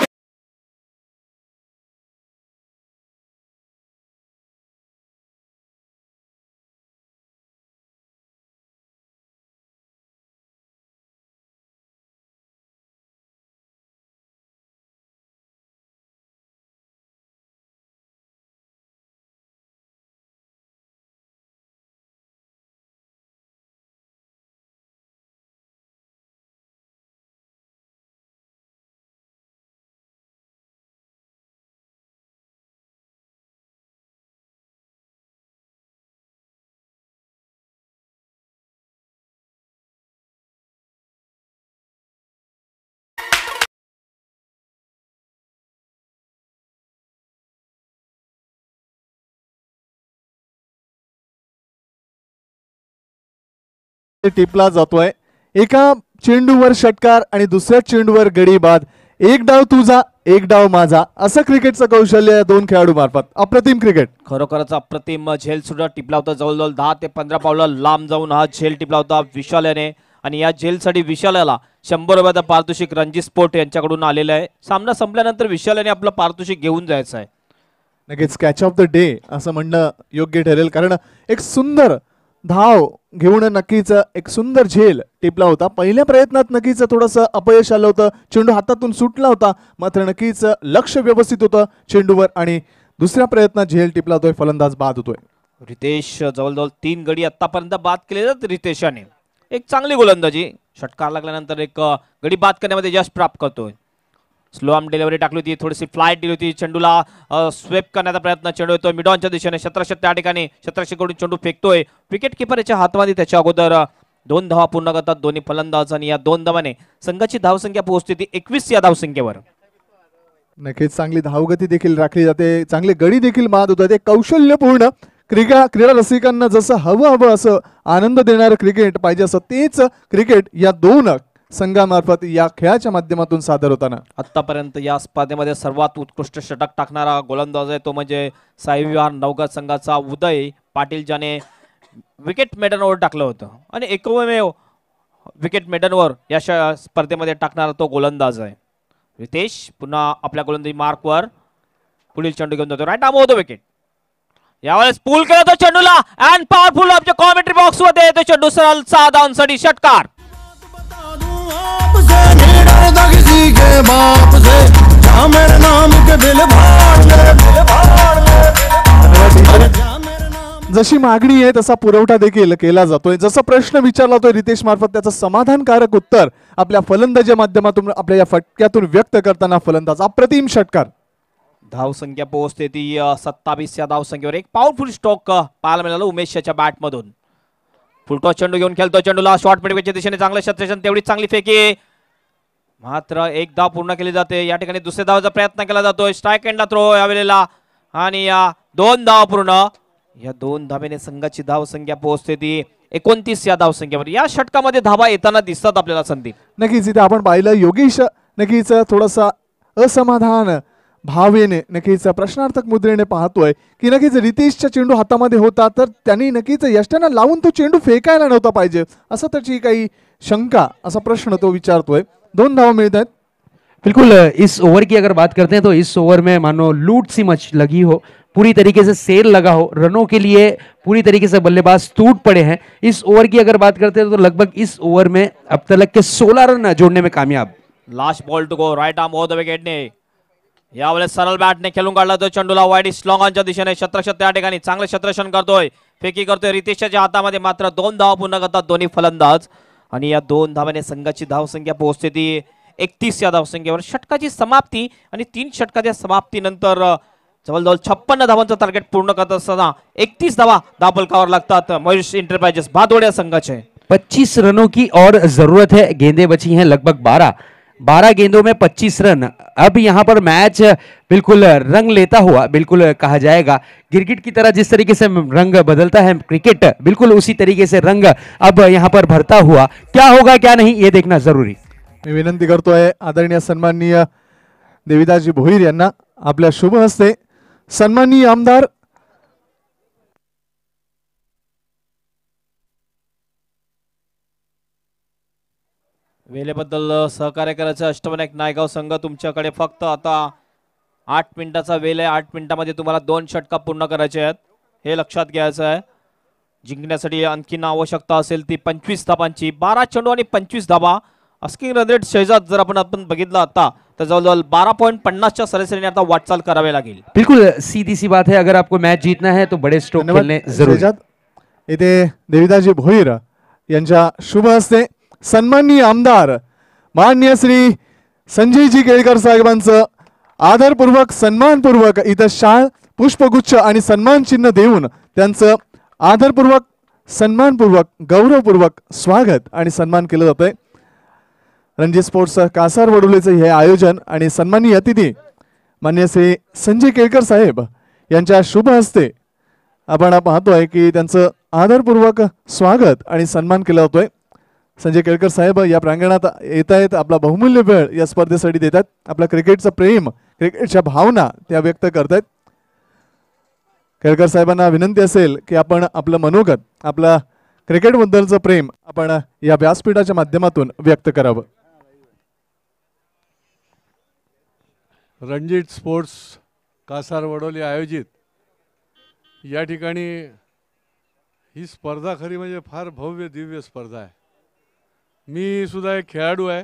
टिपला जातोय. एका चेंडूवर षटकार आणि दुसऱ्या चेंडूवर गडी बाद. एक डाव तुझा एक डाव माझा असं क्रिकेटचं कौशल्य या दोन खेळाडू मार्फत. अप्रतिम क्रिकेट. खरोखरच अप्रतिम झेल सुद्धा टिपला होता. जवळजवळ 10 ते 15 पावलं लांब जाऊन हा झेल टिपला होता विशाल याने. आणि या झेलसाठी विशालाला 100 रुपयाचं पारितोषिक रणजी स्पोर्ट यांच्याकडून आलेलं आहे. सामना संपल्यानंतर विशाल याने आपलं पारितोषिक घेऊन जायचं आहे. नक्कीच कॅच ऑफ द डे असं म्हणणं योग्य ठरेल, कारण एक सुंदर धाव घेऊन नक्कीच एक सुंदर झेल टिपला होता. पहिल्या प्रयत्नात नक्कीच थोडंसं अपयश आलं होतं. चेंडू हातातून सुटला होता, मात्र नक्कीच लक्ष व्यवस्थित होतं चेंडूवर आणि दुसऱ्या प्रयत्नात झेल टिपला होतोय. फलंदाज बाद होतोय. रितेश जवळजवळ 3 गडी आतापर्यंत बाद केले रितेशाने. एक चांगली गोलंदाजी. षटकार लागल्यानंतर एक गडी बाद करण्यामध्ये यश प्राप्त करतोय. स्लो आर्म डिलिव्हरी टाकली होती, थोडीशी फ्लाईट दिली होती. चेंडूला स्वेप करण्याचा प्रयत्न. चेंडू येतोय मिडॉनच्या दिशेने. 17 त्या ठिकाणी 17 कडून चेंडू फेकतोय. विकेट किपरच्या हातमध्ये. त्याच्या अगोदर 2 धावा पूर्ण करतात दोन्ही फलंदाज आणि या 2 धावाने संघाची धावसंख्या पोहोचते ती 21 या धावसंख्येवर. नक्कीच चांगली धावगती देखील राखली जाते. चांगले गडी देखील बाद होतात. एक कौशल्यपूर्ण क्रीडा रसिकांना जसं हवं असं आनंद देणारं क्रिकेट पाहिजे असं तेच क्रिकेट या दोन संघामार्फत या खेळाच्या माध्यमातून सादर होताना. आतापर्यंत या स्पर्धेमध्ये सर्वात उत्कृष्ट षटक टाकणारा गोलंदाज आहे तो म्हणजे साई विहार नवगत संघाचा उदय पाटील, ज्याने विकेट मेडनवर टाकलं होतं आणि एकमेव विकेट मेडनवर या स्पर्धेमध्ये टाकणारा तो गोलंदाज आहे. रितेश पुन्हा आपल्या गोलंदाजी मार्कवर पुढील चेंडू घेऊन जातो. राईट आर्म होतो विकेट. यावेळेस पूल केला तो चेंडूला and powerful off the commentary box मध्ये तो चेंडू सरळ 6 धावांसाठी षटकार. जशी मागणी आहे तसा पुरवठा देखील केला जातोय. जसा प्रश्न विचारला जातोय रितेश मार्फत त्याचं समाधानकारक उत्तर आपल्या फलंदाजीच्या माध्यमातून आपल्या या फटक्यातून व्यक्त करताना फलंदाज अप्रतिम षटकार. धावसंख्या पोहोचते ती 27 या धावसंख्येवर. एक पॉवरफुल स्ट्रोक पाहायला मिळाला उमेश याच्या बॅटमधून. फुलटॉस चेंडू घेऊन खेळतो. चेंडूला शॉर्ट मिडवेच्या दिशेने चांगलं क्षेत्ररक्षण, तेवढी चांगली फेकी. मात्र एक धाव पूर्ण केली जाते. या ठिकाणी दुसऱ्या धावाचा प्रयत्न केला जातोय. स्ट्राईक एंडला थ्रो यावेळेला आणि या 2 धावा पूर्ण. या 2 धावेने संघाची धावसंख्या पोहोचते ती 29 या धावसंख्येवर. या षटकामध्ये धावा येताना दिसतात आपल्याला संदीप. नक्कीच इथे आपण पाहिलं योगेश नक्कीच थोडासा असमाधान भावेने नक्कीच प्रश्नार्थक मुद्रेने पाहतोय की नक्कीच रितेशचा चेंडू हातामध्ये होता तर त्यांनी नक्कीच यष्टीनं लावून तो चेंडू फेकायला नव्हता पाहिजे असं त्याची काही शंका, असा प्रश्न तो विचारतोय. 2 धावा मिळत आहेत. बिल्कुल इस ओवर की अगर बात करते हैं तो इस ओवर में मानो लूट सी मच लगी हो, पूरी तरीके से सेल लगा हो, रनों के लिए पूरी तरीके से बल्लेबाज टूट पड़े हैं. इस ओवर की अगर बात करते हैं तो लगभग इस ओवर में अब तक के 16 रन जोड़ने में कामयाब. Last ball to go. Right arm over the विकेटने यावेळेस सरळ बॅटने खेळून काढला तो चेंडूला वाईड स्लॉंग ऑनच्या दिशेने. 17 त्या ठिकाणी चांगलं क्षेत्ररक्षण करतोय, फेकी करतोय रितेशच्या हातामध्ये. मात्र 2 धावा पूर्ण करतात दोन्ही फलंदाज आणि या 2 धावाने संघाची धावसंख्या पोहोचते ती 31 या धावसंख्येवर. षटकाची समाप्ती आणि 3 षटकाच्या समाप्तीनंतर जवळजवळ 56 धावांचं टार्गेट पूर्ण करत असताना 31 धावा धावफलकावर लागतात मयूर एंटरप्राइजेस भादोड्या संघाचे. 25 रनों की और जरूरत है. गेंदें बची हैं लगभग 12 गेंदों में 25 रन. अब यहाँ पर मैच बिल्कुल रंग लेता हुआ बिल्कुल कहा जाएगा. क्रिकेट की तरह जिस तरीके से रंग बदलता है क्रिकेट, बिल्कुल उसी तरीके से रंग अब यहाँ पर भरता हुआ. क्या होगा क्या नहीं ये देखना जरूरी. मी विनंती करतोय आदरणीय सन्माननीय देविदासजी भोईर यांना आपल्या शुभ हस्ते सन्माननीय आमदार वेळेबद्दल सहकार्य करायचं. अष्टविनायक नायगाव संघ तुमच्याकडे फक्त आता 8 मिनिटाचा वेळ आहे. 8 मिनिटामध्ये तुम्हाला 2 षटका पूर्ण करायचे आहेत, हे लक्षात घ्यायचं आहे. जिंकण्यासाठी आणखीन आवश्यकता असेल ती 25 धाबांची. 12 चेंडू आणि 25 धाबा. अस्किंग रन रेट शेजात जर आपण बघितलं आता तर जवळजवळ 12.50च्या सरासरीने आता वाटचाल करावी लागेल. बिल्कुल सीधी सी बात है. अगर आपको मैच जीतना है तो बड़े स्ट्रोक खेलने जरूरी. इथे देविदासजी भोईर यांच्या शुभ हस्ते सन्माननीय आमदार माननीय श्री संजयजी केळकर साहेबांचं आदरपूर्वक सन्मानपूर्वक इथं शाल पुष्पगुच्छ आणि सन्मान चिन्ह देऊन त्यांचं आदरपूर्वक सन्मानपूर्वक गौरवपूर्वक स्वागत आणि सन्मान केलं जातंय. रणजी स्पोर्ट्स कासार वडोलीचे हे आयोजन आणि सन्माननीय अतिथी माननीय श्री संजय केळकर साहेब यांच्या शुभ हस्ते आपण पाहतोय की त्यांचं आदरपूर्वक स्वागत आणि सन्मान केला जातोय. संजय केळकर साहेब या प्रांगणात येत आहेत, आपला बहुमूल्य वेळ या स्पर्धेसाठी देतात, आपला क्रिकेटचं प्रेम, क्रिकेटच्या भावना त्या व्यक्त करतायत. केळकर साहेबांना विनंती असेल की आपण आपलं मनोगत, आपलं क्रिकेटबद्दलचं प्रेम आपण या व्यासपीठाच्या माध्यमातून व्यक्त करावं. रणजीत स्पोर्ट्स कासार वडोली आयोजित या ठिकाणी ही स्पर्धा खरी म्हणजे फार भव्य दिव्य स्पर्धा आहे. मी सुद्धा एक खेळाडू आहे.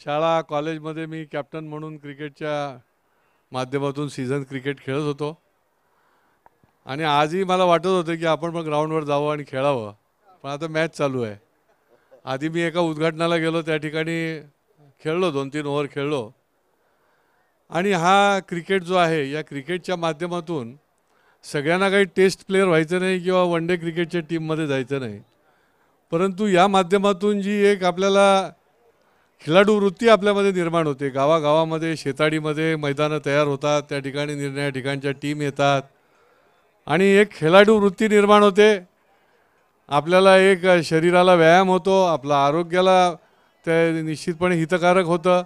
शाळा कॉलेजमध्ये मी कॅप्टन म्हणून क्रिकेटच्या माध्यमातून सीझन क्रिकेट खेळत होतो आणि आजही मला वाटत होतं की आपण पण ग्राउंडवर जावं आणि खेळावं, पण आता मॅच चालू आहे. आधी मी एका उद्घाटनाला गेलो, त्या ठिकाणी खेळलो, 2-3 ओव्हर खेळलो आणि हा क्रिकेट जो आहे या क्रिकेटच्या माध्यमातून सगळ्यांना काही टेस्ट प्लेयर व्हायचं नाही किंवा वन डे क्रिकेटच्या टीममध्ये जायचं नाही, परंतु या माध्यमातून जी एक आपल्याला खेळाडू वृत्ती आपल्यामध्ये निर्माण होते. गावागावामध्ये शेताडीमध्ये मैदानं तयार होतात, त्या ठिकाणी निर्णय ठिकाणच्या टीम येतात आणि एक खेळाडू वृत्ती निर्माण होते. आपल्याला एक शरीराला व्यायाम होतो, आपला आरोग्याला ते निश्चितपणे हितकारक होतं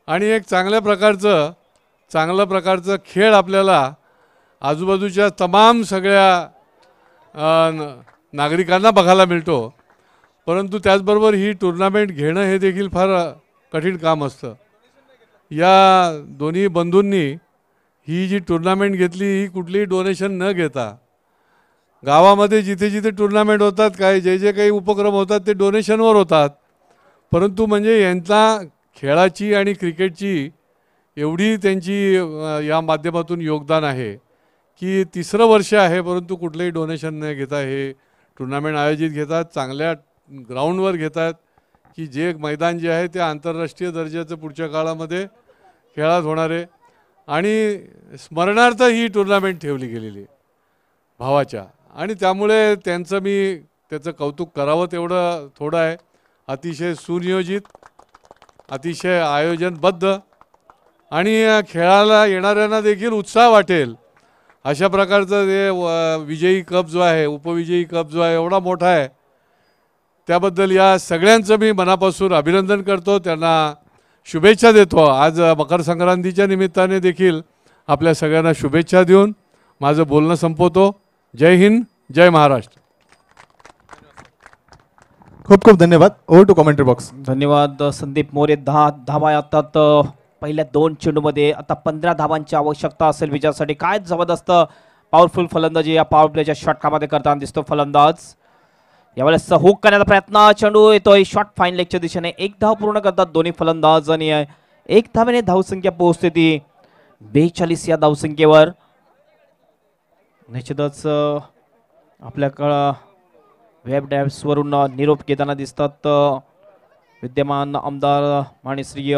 आणि एक चांगल्या प्रकारचं खेळ आपल्याला आजूबाजूच्या तमाम सगळ्या नागरिकांना बघायला मिळतो. परंतु त्याचबरोबर ही टुर्नामेंट घेणं हे देखील फार कठीण काम असतं. या दोन्ही बंधूंनी ही जी टुर्नामेंट घेतली ही कुठलीही डोनेशन न घेता, गावामध्ये जिथे जिथे टुर्नामेंट होतात, काय जे जे काही उपक्रम होतात ते डोनेशनवर होतात, परंतु म्हणजे यांचा खेळाची आणि क्रिकेटची एवढी त्यांची या माध्यमातून योगदान आहे की 3रं वर्ष आहे, परंतु कुठलंही डोनेशन न घेता हे टुर्नामेंट आयोजित घेतात. चांगल्या ग्राउंडवर घेतात की जे मैदान जे आहे ते आंतरराष्ट्रीय दर्जाचं पुढच्या काळामध्ये खेळात होणार आहे आणि स्मरणार्थ ही टुर्नामेंट ठेवली गेलेली भावाच्या आणि त्यामुळे त्याचं कौतुक करावं तेवढं थोडं आहे. अतिशय सुनियोजित, अतिशय आयोजनबद्ध आणि खेळाला येणाऱ्यांना देखील उत्साह वाटेल अशा प्रकारचं ते विजयी कप जो आहे, उपविजयी कप जो आहे एवढा मोठा आहे, त्याबद्दल या सगळ्यांचं मी मनापासून अभिनंदन करतो, त्यांना शुभेच्छा देतो. आज मकर संक्रांतीच्या निमित्ताने देखील आपल्या सगळ्यांना शुभेच्छा देऊन माझं बोलणं संपवतो. जय हिंद, जय महाराष्ट्र. खूप खूप धन्यवाद. Over to commentary box. धन्यवाद संदीप मोरे. 10 धावा येतात पहिल्या 2 चेंडूमध्ये. आता 15 धावांची आवश्यकता असेल विजयासाठी. काय जबरदस्त पॉवरफुल फलंदाजी या पॉवर प्लेच्या षटकामध्ये करताना दिसतो फलंदाज. यावेळेस हुक करण्याचा प्रयत्न, चेंडू येतोय शॉर्ट फाईन लेगच्या दिशेने. 1 धाव पूर्ण करतात दोन्ही फलंदाज आणि 1 धावेने धावसंख्या पोहोचते ती 42 या धावसंख्येवर. निश्चितच आपल्याकडं वेब डॅब्सवरून निरोप घेताना दिसतात विद्यमान आमदार माननीय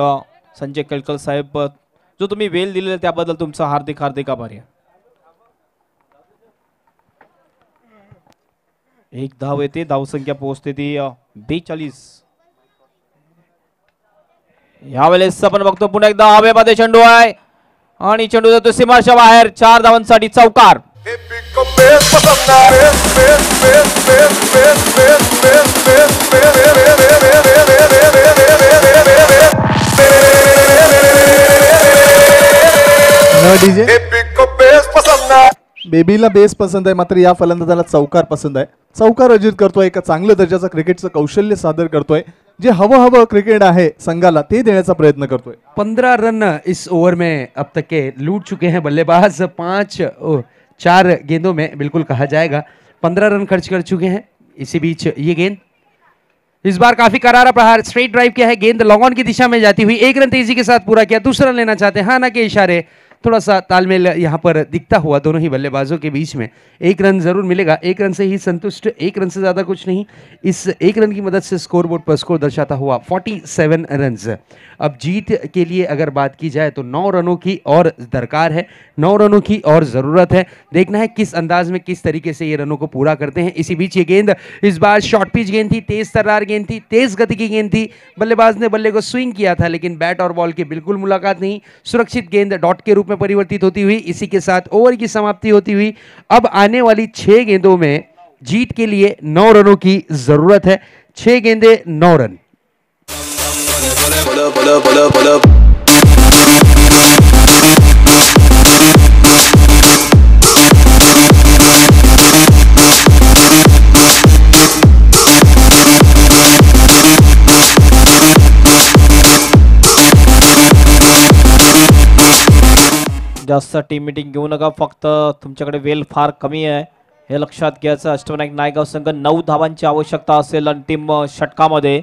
संजय केळकर साहेब. जो तुम्ही वेळ दिलेला त्याबद्दल तुमचा हार्दिक हार्दिक आभारी आहे. 1 धाव येते, धावसंख्या पोहोचते ती 42. यावेळेस आपण बघतो पुन्हा एकदा हवेमध्ये चेंडू आहे आणि चेंडू जातो सीमाच्या बाहेर. 4 धावांसाठी चौकार. बेबीला बेस पसंत आहे, मात्र या फलंदाजाला चौकार पसंत आहे. चौकार अर्जित करतोय, एका चांगल्या दर्जाचं क्रिकेटचं कौशल्य सादर करतोय. जे हवं क्रिकेट आहे संघाला ते देण्याचा प्रयत्न करतोय. 15 रन इस ओवर में अब तक के लूट चुके हैं बल्लेबाज. 4 गेंदों में बिल्कुल कहा जाएगा 15 रन खर्च कर चुके हैं. इसी बीच ये गेंद इस बार काफी करारा प्रहार, स्ट्रेट ड्राइव किया है, गेंद लॉन्ग ऑन की दिशा में जाती हुई 1 रन तेजी के साथ पूरा किया. दूसरा रन लेना चाहते हैं, हाँ ना के इशारे. थोड़ा सा तालमेल यहाँ पर दिखता हुआ दोनों ही बल्लेबाजों के बीच में. 1 रन जरूर मिलेगा, 1 रन से ही संतुष्ट, 1 रन से ज्यादा कुछ नहीं. इस 1 रन की मदद से स्कोरबोर्ड पर स्कोर दर्शाता हुआ 47 रन. अब जीत के लिए अगर बात की जाए तो 9 रनों की और दरकार है, 9 रनों की और ज़रूरत है. देखना है किस अंदाज में किस तरीके से ये रनों को पूरा करते हैं. इसी बीच ये गेंद इस बार शॉर्ट पिच गेंद थी, तेज तर्रार गेंद थी, तेज गति की गेंद थी. बल्लेबाज ने बल्ले को स्विंग किया था लेकिन बैट और बॉल की बिल्कुल मुलाकात नहीं. सुरक्षित गेंद डॉट के रूप में परिवर्तित होती हुई इसी के साथ ओवर की समाप्ति होती हुई. अब आने वाली 6 गेंदों में जीत के लिए 9 रनों की जरूरत है। 6 गेंदे 9 रन। जास्त टीम मीटिंग घेऊ नका, फक्त तुमच्याकडे वेळ फार कमी आहे हे लक्षात घ्यायचं। अष्टविनायक नायगाव संघ 9 धावांची आवश्यकता असेल अंतिम षटकामध्ये।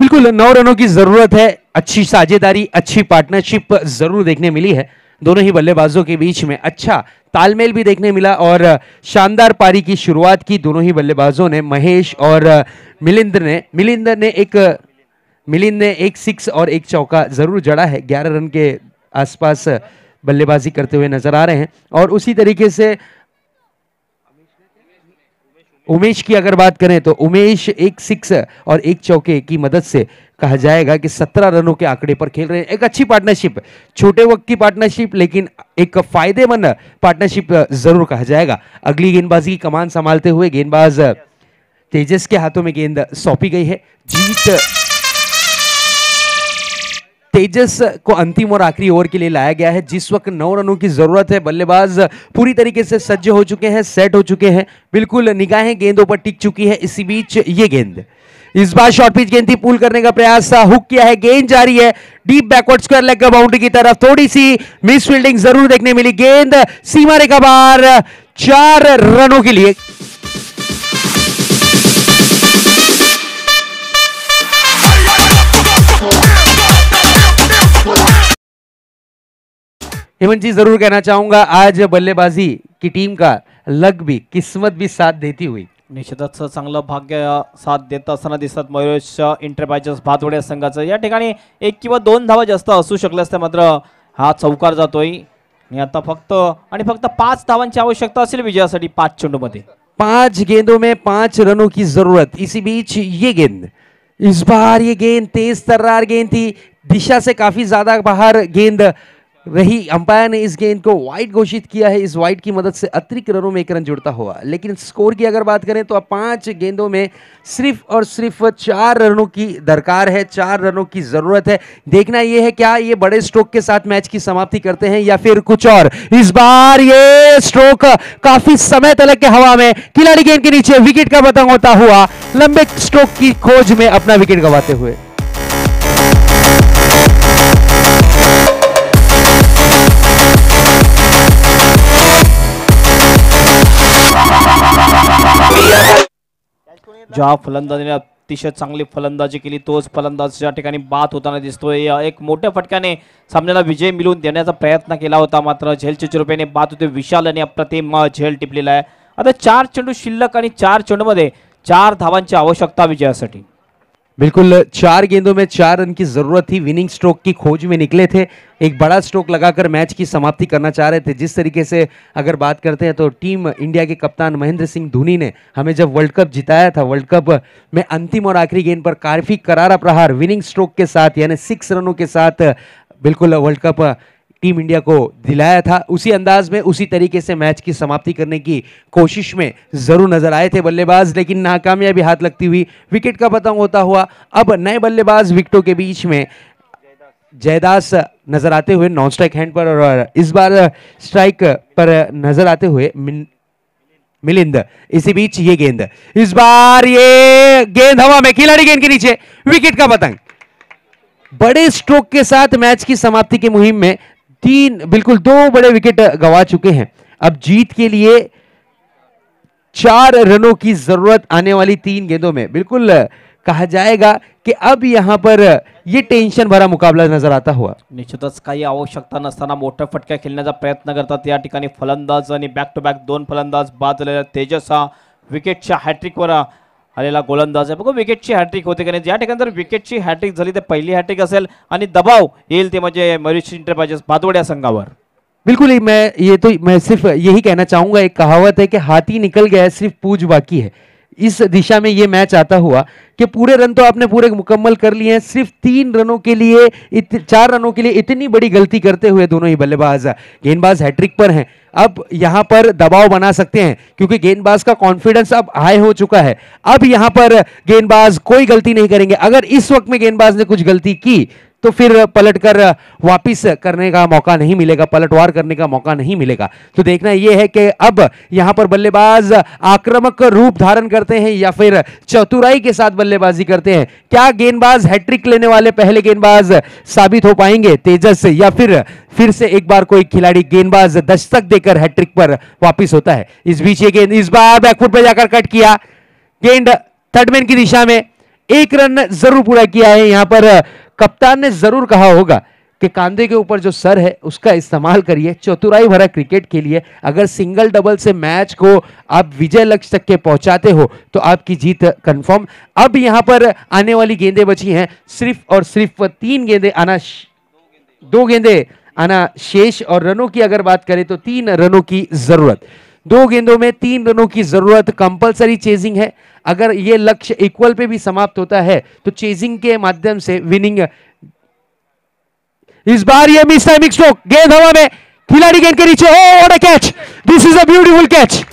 बिल्कुल 9 रनों की जरूरत है। अच्छी साझेदारी, अच्छी पार्टनरशिप जरूर देखने मिली है दोनों ही बल्लेबाजों के बीच में। अच्छा तालमेल भी देखने मिला और शानदार पारी की शुरुआत की दोनों ही बल्लेबाजों ने। महेश और मिलिंद ने एक 6 और एक चौका जरूर जड़ा है। 11 रन के आसपास बल्लेबाजी करते हुए नजर आ रहे हैं। और उसी तरीके से उमेश की अगर बात करें तो उमेश एक 6 और एक चौके की मदद से कहा जाएगा कि 17 रनों के आंकड़े पर खेल रहे हैं। एक अच्छी पार्टनरशिप, छोटे वक्त की पार्टनरशिप, लेकिन एक फायदेमंद पार्टनरशिप जरूर कहा जाएगा। अगली गेंदबाजी की कमान संभालते हुए गेंदबाज तेजस के हाथों में गेंद सौंपी गई है। जीत तेजस को अंतिम और आखिरी ओवर के लिए लाया गया है। जिस वक्त 9 रनों की जरूरत है, बल्लेबाज पूरी तरीके से सज्ज हो चुके हैं, सेट हो चुके हैं, बिल्कुल निगाहें गेंदों पर टिक चुकी है। इसी बीच ये गेंद इस बार शॉर्ट पिच गेंद थी, पुल करने का प्रयास था, हुक किया है, गेंद जारी है deep backward square leg boundary की तरफ। थोड़ी सी मिस फील्डिंग जरूर देखने मिली, गेंद सीमा रेखा पार 4 रनों के लिए। हेमंत जी जरूर कहना चाहूंगा आज बल्लेबाजी की टीम का लक भी, किस्मत भी साथ देती हुई। निश्चितच चांगलं भाग्य साथ देत असताना दिसत मयुरेश एंटरप्राइजेस भातवड या संघाचं। या ठिकाणी 1 किंवा 2 धावा जास्त असू शकल्या असत्या, मात्र हा चौकार जातोय आणि आता फक्त 5 धावांची आवश्यकता असेल विजयासाठी 5 चेंडूमध्ये। 5 गेंदों में 5 रनों की जरूरत। इसी बीच ये गेंद, इस बार ये गेंद तेज तर्रार गेंद थी, दिशा से काफी ज्यादा बाहर गेंद रही। अंपायर ने इस गेंद को वाइड घोषित किया है। इस वाइड की मदद से अतिरिक्त रनों में 1 रन जुड़ता हुआ, लेकिन स्कोर की अगर बात करें तो अब 5 गेंदों में सिर्फ और सिर्फ 4 रनों की दरकार है, 4 रनों की जरूरत है। देखना यह है क्या ये बड़े स्ट्रोक के साथ मैच की समाप्ति करते हैं या फिर कुछ और। इस बार ये स्ट्रोक काफी समय तक के हवा में, खिलाड़ी गेंद के नीचे विकेट का पतंग होता हुआ लंबे स्ट्रोक की खोज में अपना विकेट गंवाते हुए। ज्या फलंदाजीने अतिशय चांगली फलंदाजी केली तोच फलंदाज या ठिकाणी बाद होताना दिसतोय। एक मोठ्या फटक्याने सामन्याला विजय मिळवून देण्याचा प्रयत्न केला होता, मात्र झेलच्या चिरुपेने बाद होते। विशाल आणि अप्रतिम झेल टिपलेला आहे। आता 4 चेंडू शिल्लक आणि 4 चेंडूमध्ये 4 धावांची आवश्यकता विजयासाठी। बिल्कुल 4 गेंदों में 4 रन की जरूरत थी। विनिंग स्ट्रोक की खोज में निकले थे, एक बड़ा स्ट्रोक लगाकर मैच की समाप्ति करना चाह रहे थे। जिस तरीके से अगर बात करते हैं तो टीम इंडिया के कप्तान महेंद्र सिंह धोनी ने हमें जब वर्ल्ड कप जिताया था, वर्ल्ड कप में अंतिम और आखिरी गेंद पर काफी करारा प्रहार विनिंग स्ट्रोक के साथ यानी 6 रनों के साथ बिल्कुल वर्ल्ड कप टीम इंडिया को दिलाया था। उसी अंदाज में उसी तरीके से मैच की समाप्ति करने की कोशिश में जरूर नजर आए थे बल्लेबाज, लेकिन नाकामयाबी हाथ लगती हुई विकेट का पतंग होता हुआ। अब नए बल्लेबाज विकेटों के बीच में जयदास नजर आते हुए नॉन स्ट्राइक हैंड पर, और इस बार स्ट्राइक पर नजर आते हुए मिलिंद। इसी बीच ये गेंद, इस बार ये गेंद हवा में, खिलाड़ी गेंद के नीचे विकेट का पतंग। बड़े स्ट्रोक के साथ मैच की समाप्ति की मुहिम में 2 बड़े विकेट गंवा चुके हैं। अब जीत के लिए 4 रनों की जरूरत आने वाली 3 गेंदों में। बिल्कुल कहा जाएगा कि अब यहां पर यह टेंशन भरा मुकाबला नजर आता हुआ। निश्चितच काही आवश्यकता नसताना मोठ्या फटक्या खेळण्याचा प्रयत्न करतात या ठिकाणी फलंदाज आणि बॅक टू बॅक 2 फलंदाज बाद झालेले। तेजस हा विकेटच्या हॅट्रिकवर आलेला गोलंदाज आहे। बघू विकेटची हॅट्रिक होते का नाही। ज्या ठिकाणी जर विकेटची हॅट्रिक झाली तर पहिली हॅट्रिक असेल आणि दबाव येईल ते म्हणजे मयुरेश एंटरप्राइजेस भातवड या संघावर। बिल्कुल ही मैं सिर्फ यही कहना चाहूंगा, एक कहावत है कि हाथी निकल गया है, सिर्फ पूंछ बाकी है। इस दिशा में ये मैच आता हुआ कि पूरे रन तो आपने पूरे मुकम्मल कर लिए हैं, सिर्फ 3 रनों के लिए 4 रनों के लिए इतनी बड़ी गलती करते हुए दोनों ही बल्लेबाज गेंदबाज हैट्रिक पर हैं। अब यहां पर दबाव बना सकते हैं क्योंकि गेंदबाज का कॉन्फिडेंस अब हाई हो चुका है। अब यहां पर गेंदबाज कोई गलती नहीं करेंगे। अगर इस वक्त में गेंदबाज ने कुछ गलती की तो फिर पलटकर वापिस करने का मौका नहीं मिलेगा, पलटवार करने का मौका नहीं मिलेगा। तो देखना यह है कि अब यहां पर बल्लेबाज आक्रामक रूप धारण करते हैं या फिर चतुराई के साथ बल्लेबाजी करते हैं। क्या गेंदबाज हैट्रिक लेने वाले पहले गेंदबाज साबित हो पाएंगे तेजस, या फिर से एक बार कोई खिलाड़ी गेंदबाज दस्तक देकर हैट्रिक पर वापिस होता है। इस बीच ये गेंद इस बार बैकफुट पे जाकर कट किया, गेंद थर्डमैन की दिशा में, 1 रन जरूर पूरा किया है। यहां पर कप्तान ने जरूर कहा होगा कि कांधे के ऊपर जो सर है उसका इस्तेमाल करिए चतुराई भरा क्रिकेट के लिए। अगर सिंगल डबल से मैच को आप विजय लक्ष्य तक के पहुंचाते हो तो आपकी जीत कंफर्म। अब यहां पर आने वाली गेंदें बची हैं सिर्फ और सिर्फ 3 गेंदें आना, 2 गेंदें आना शेष, और रनों की अगर बात करें तो 3 रनों की जरूरत। 2 गेंदों में 3 रनों की जरूरत, कंपलसरी चेजिंग है। अगर ये लक्ष्य इक्वल पे भी समाप्त होता है तो चेजिंग के माध्यम से विनिंग। इस बार ये मिस टाइमिंग स्ट्रोक, गेंद हवा में, खिलाड़ी गेंद के नीचे, oh what a catch, this is a beautiful catch.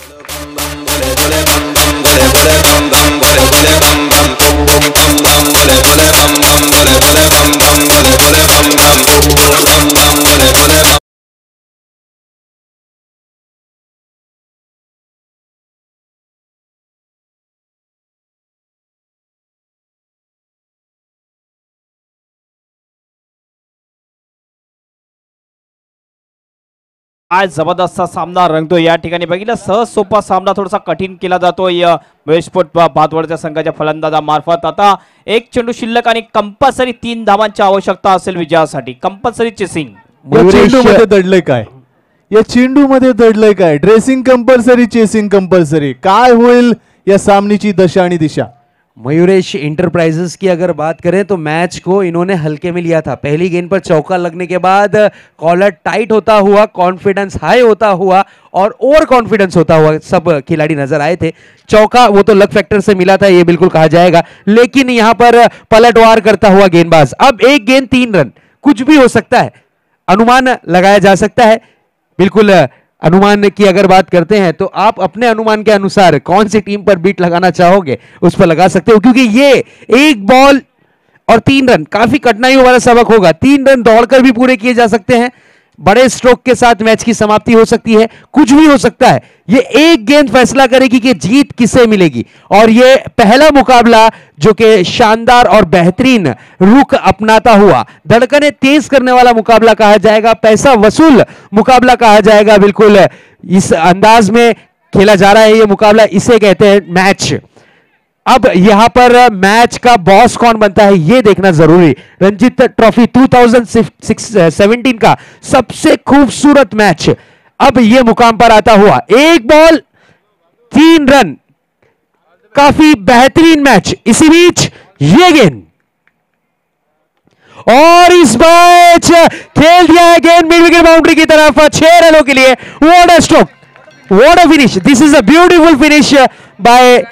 आज जबरदस्त सामना रंगतो। या ठिकाणी बघितलं सहज सोपा सामना थोडासा कठीण केला जातोय महेशपोट भातवडच्या संघाच्या फलंदाजामार्फत। आता 1 चेंडू शिल्लक आणि कंपल्सरी 3 धावांची आवश्यकता असेल विजयासाठी, कंपल्सरी चेसिंग। या चेंडूमध्ये दडलंय काय, या चेंडूमध्ये दडलंय काय, ड्रेसिंग कंपल्सरी, चेसिंग कंपल्सरी, काय होईल या सामनीची दशा आणि दिशा। मयूरेश इंटरप्राइजेस की अगर बात करें तो मैच को इन्होंने हल्के में लिया था। पहली गेंद पर चौका लगने के बाद कॉलर टाइट होता हुआ, कॉन्फिडेंस हाई होता हुआ और ओवर कॉन्फिडेंस होता हुआ सब खिलाड़ी नजर आए थे। चौका वो तो लक फैक्टर से मिला था, ये बिल्कुल कहा जाएगा, लेकिन यहां पर पलटवार करता हुआ गेंदबाज। अब 1 गेंद 3 रन, कुछ भी हो सकता है, अनुमान लगाया जा सकता है। बिल्कुल अनुमान की अगर बात करते हैं तो आप अपने अनुमान के अनुसार कौन सी टीम पर बीट लगाना चाहोगे उस पर लगा सकते हो, क्योंकि ये 1 बॉल और 3 रन काफी कठिनाइयों वाला सबक होगा। 3 रन दौड़कर भी पूरे किए जा सकते हैं, बड़े स्ट्रोक के साथ मैच की समाप्ति हो सकती है, कुछ भी हो सकता है। ये 1 गेंद फैसला करेगी कि जीत किसे मिलेगी। और ये पहला मुकाबला जो कि शानदार और बेहतरीन रुख अपनाता हुआ, धड़कने तेज करने वाला मुकाबला कहा जाएगा, पैसा वसूल मुकाबला कहा जाएगा। बिल्कुल इस अंदाज में खेला जा रहा है ये मुकाबला, इसे कहते हैं मैच। अब यहां पर मैच का बॉस कौन बनता है ये देखना जरूरी। रंजीत ट्रॉफी 2017 का सबसे खूबसूरत मैच अब ये मुकाम पर आता हुआ। 1 बॉल 3 रन, काफी बेहतरीन मैच। इसी बीच ये गेंद, और इस मैच खेल दिया है गेंद मिड विकेट बाउंड्री की तरफ 6 रनों के लिए। What a stroke, what a finish, this is a beautiful finish by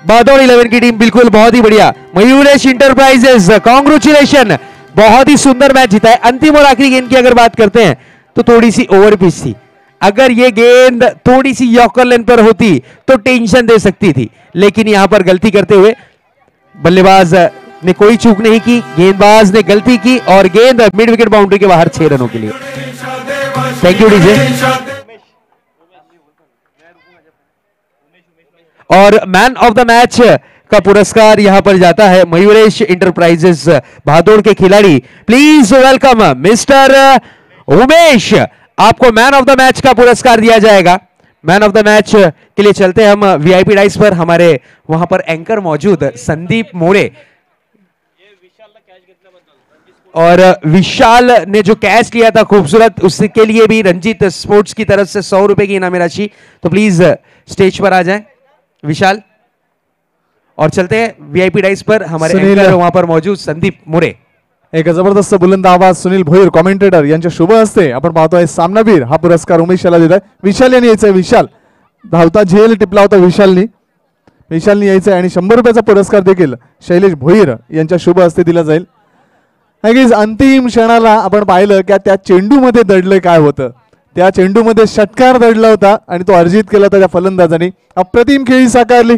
Bhadaud 11 की टीम। बिल्कुल बहुत ही बढ़िया, मयूरेश इंटरप्राइजेस कांग्रेचुलेशन, बहुत ही सुंदर मैच जीता है। अंतिम और आखिरी गेंद की अगर बात करते हैं तो थोड़ी सी ओवर पिच थी। अगर ये गेंद थोड़ी सी यॉर्कर लेन पर होती तो टेंशन दे सकती थी, लेकिन यहां पर गलती करते हुए बल्लेबाज ने कोई चूक नहीं की, गेंदबाज ने गलती की और गेंद मिड विकेट बाउंड्री के बाहर 6 रनों के लिए। Thank you DJ. और मैन ऑफ द मैच का पुरस्कार यहां पर जाता है मयूरेश इंटरप्राइजेस भादौड़ के खिलाड़ी। प्लीज वेलकम मिस्टर उमेश, आपको मैन ऑफ द मैच का पुरस्कार दिया जाएगा। मैन ऑफ द मैच के लिए चलते हैं हम वीआईपी डाइस पर। हमारे वहां पर एंकर मौजूद संदीप मोरे, और विशाल ने जो कैच लिया था खूबसूरत, उसके लिए भी रंजीत स्पोर्ट्स की तरफ से 100 रुपए की इनामी राशि। तो प्लीज स्टेज पर आ जाएं विशाल, और चलते हैं वीआईपी डाइस पर। हमारे एंकर वहां पर मौजूद संदीप मोरे। एक जबरदस्त बुलंद आवाज सुनील भोईर कॉमेंटेटर यांच्या शुभ हस्ते आपण पाहतोय सामनावीर हा पुरस्कार उमेश याला देत आहे। विशाल यांनी यायचंय, विशाल धावता झेल टिपला होता विशालनी, विशालनी यायचं आहे आणि 100 रुपयाचा पुरस्कार देखील शैलेश भोईर यांच्या शुभ हस्ते दिला जाईल. अंतिम क्षणाला आपण पाहिलं की त्या चेंडूमध्ये दडलं काय होतं. त्या चेंडूमध्ये षटकार दडला होता आणि तो अर्जित केला होता त्या फलंदाजांनी. अप्रतिम खेळी साकारली.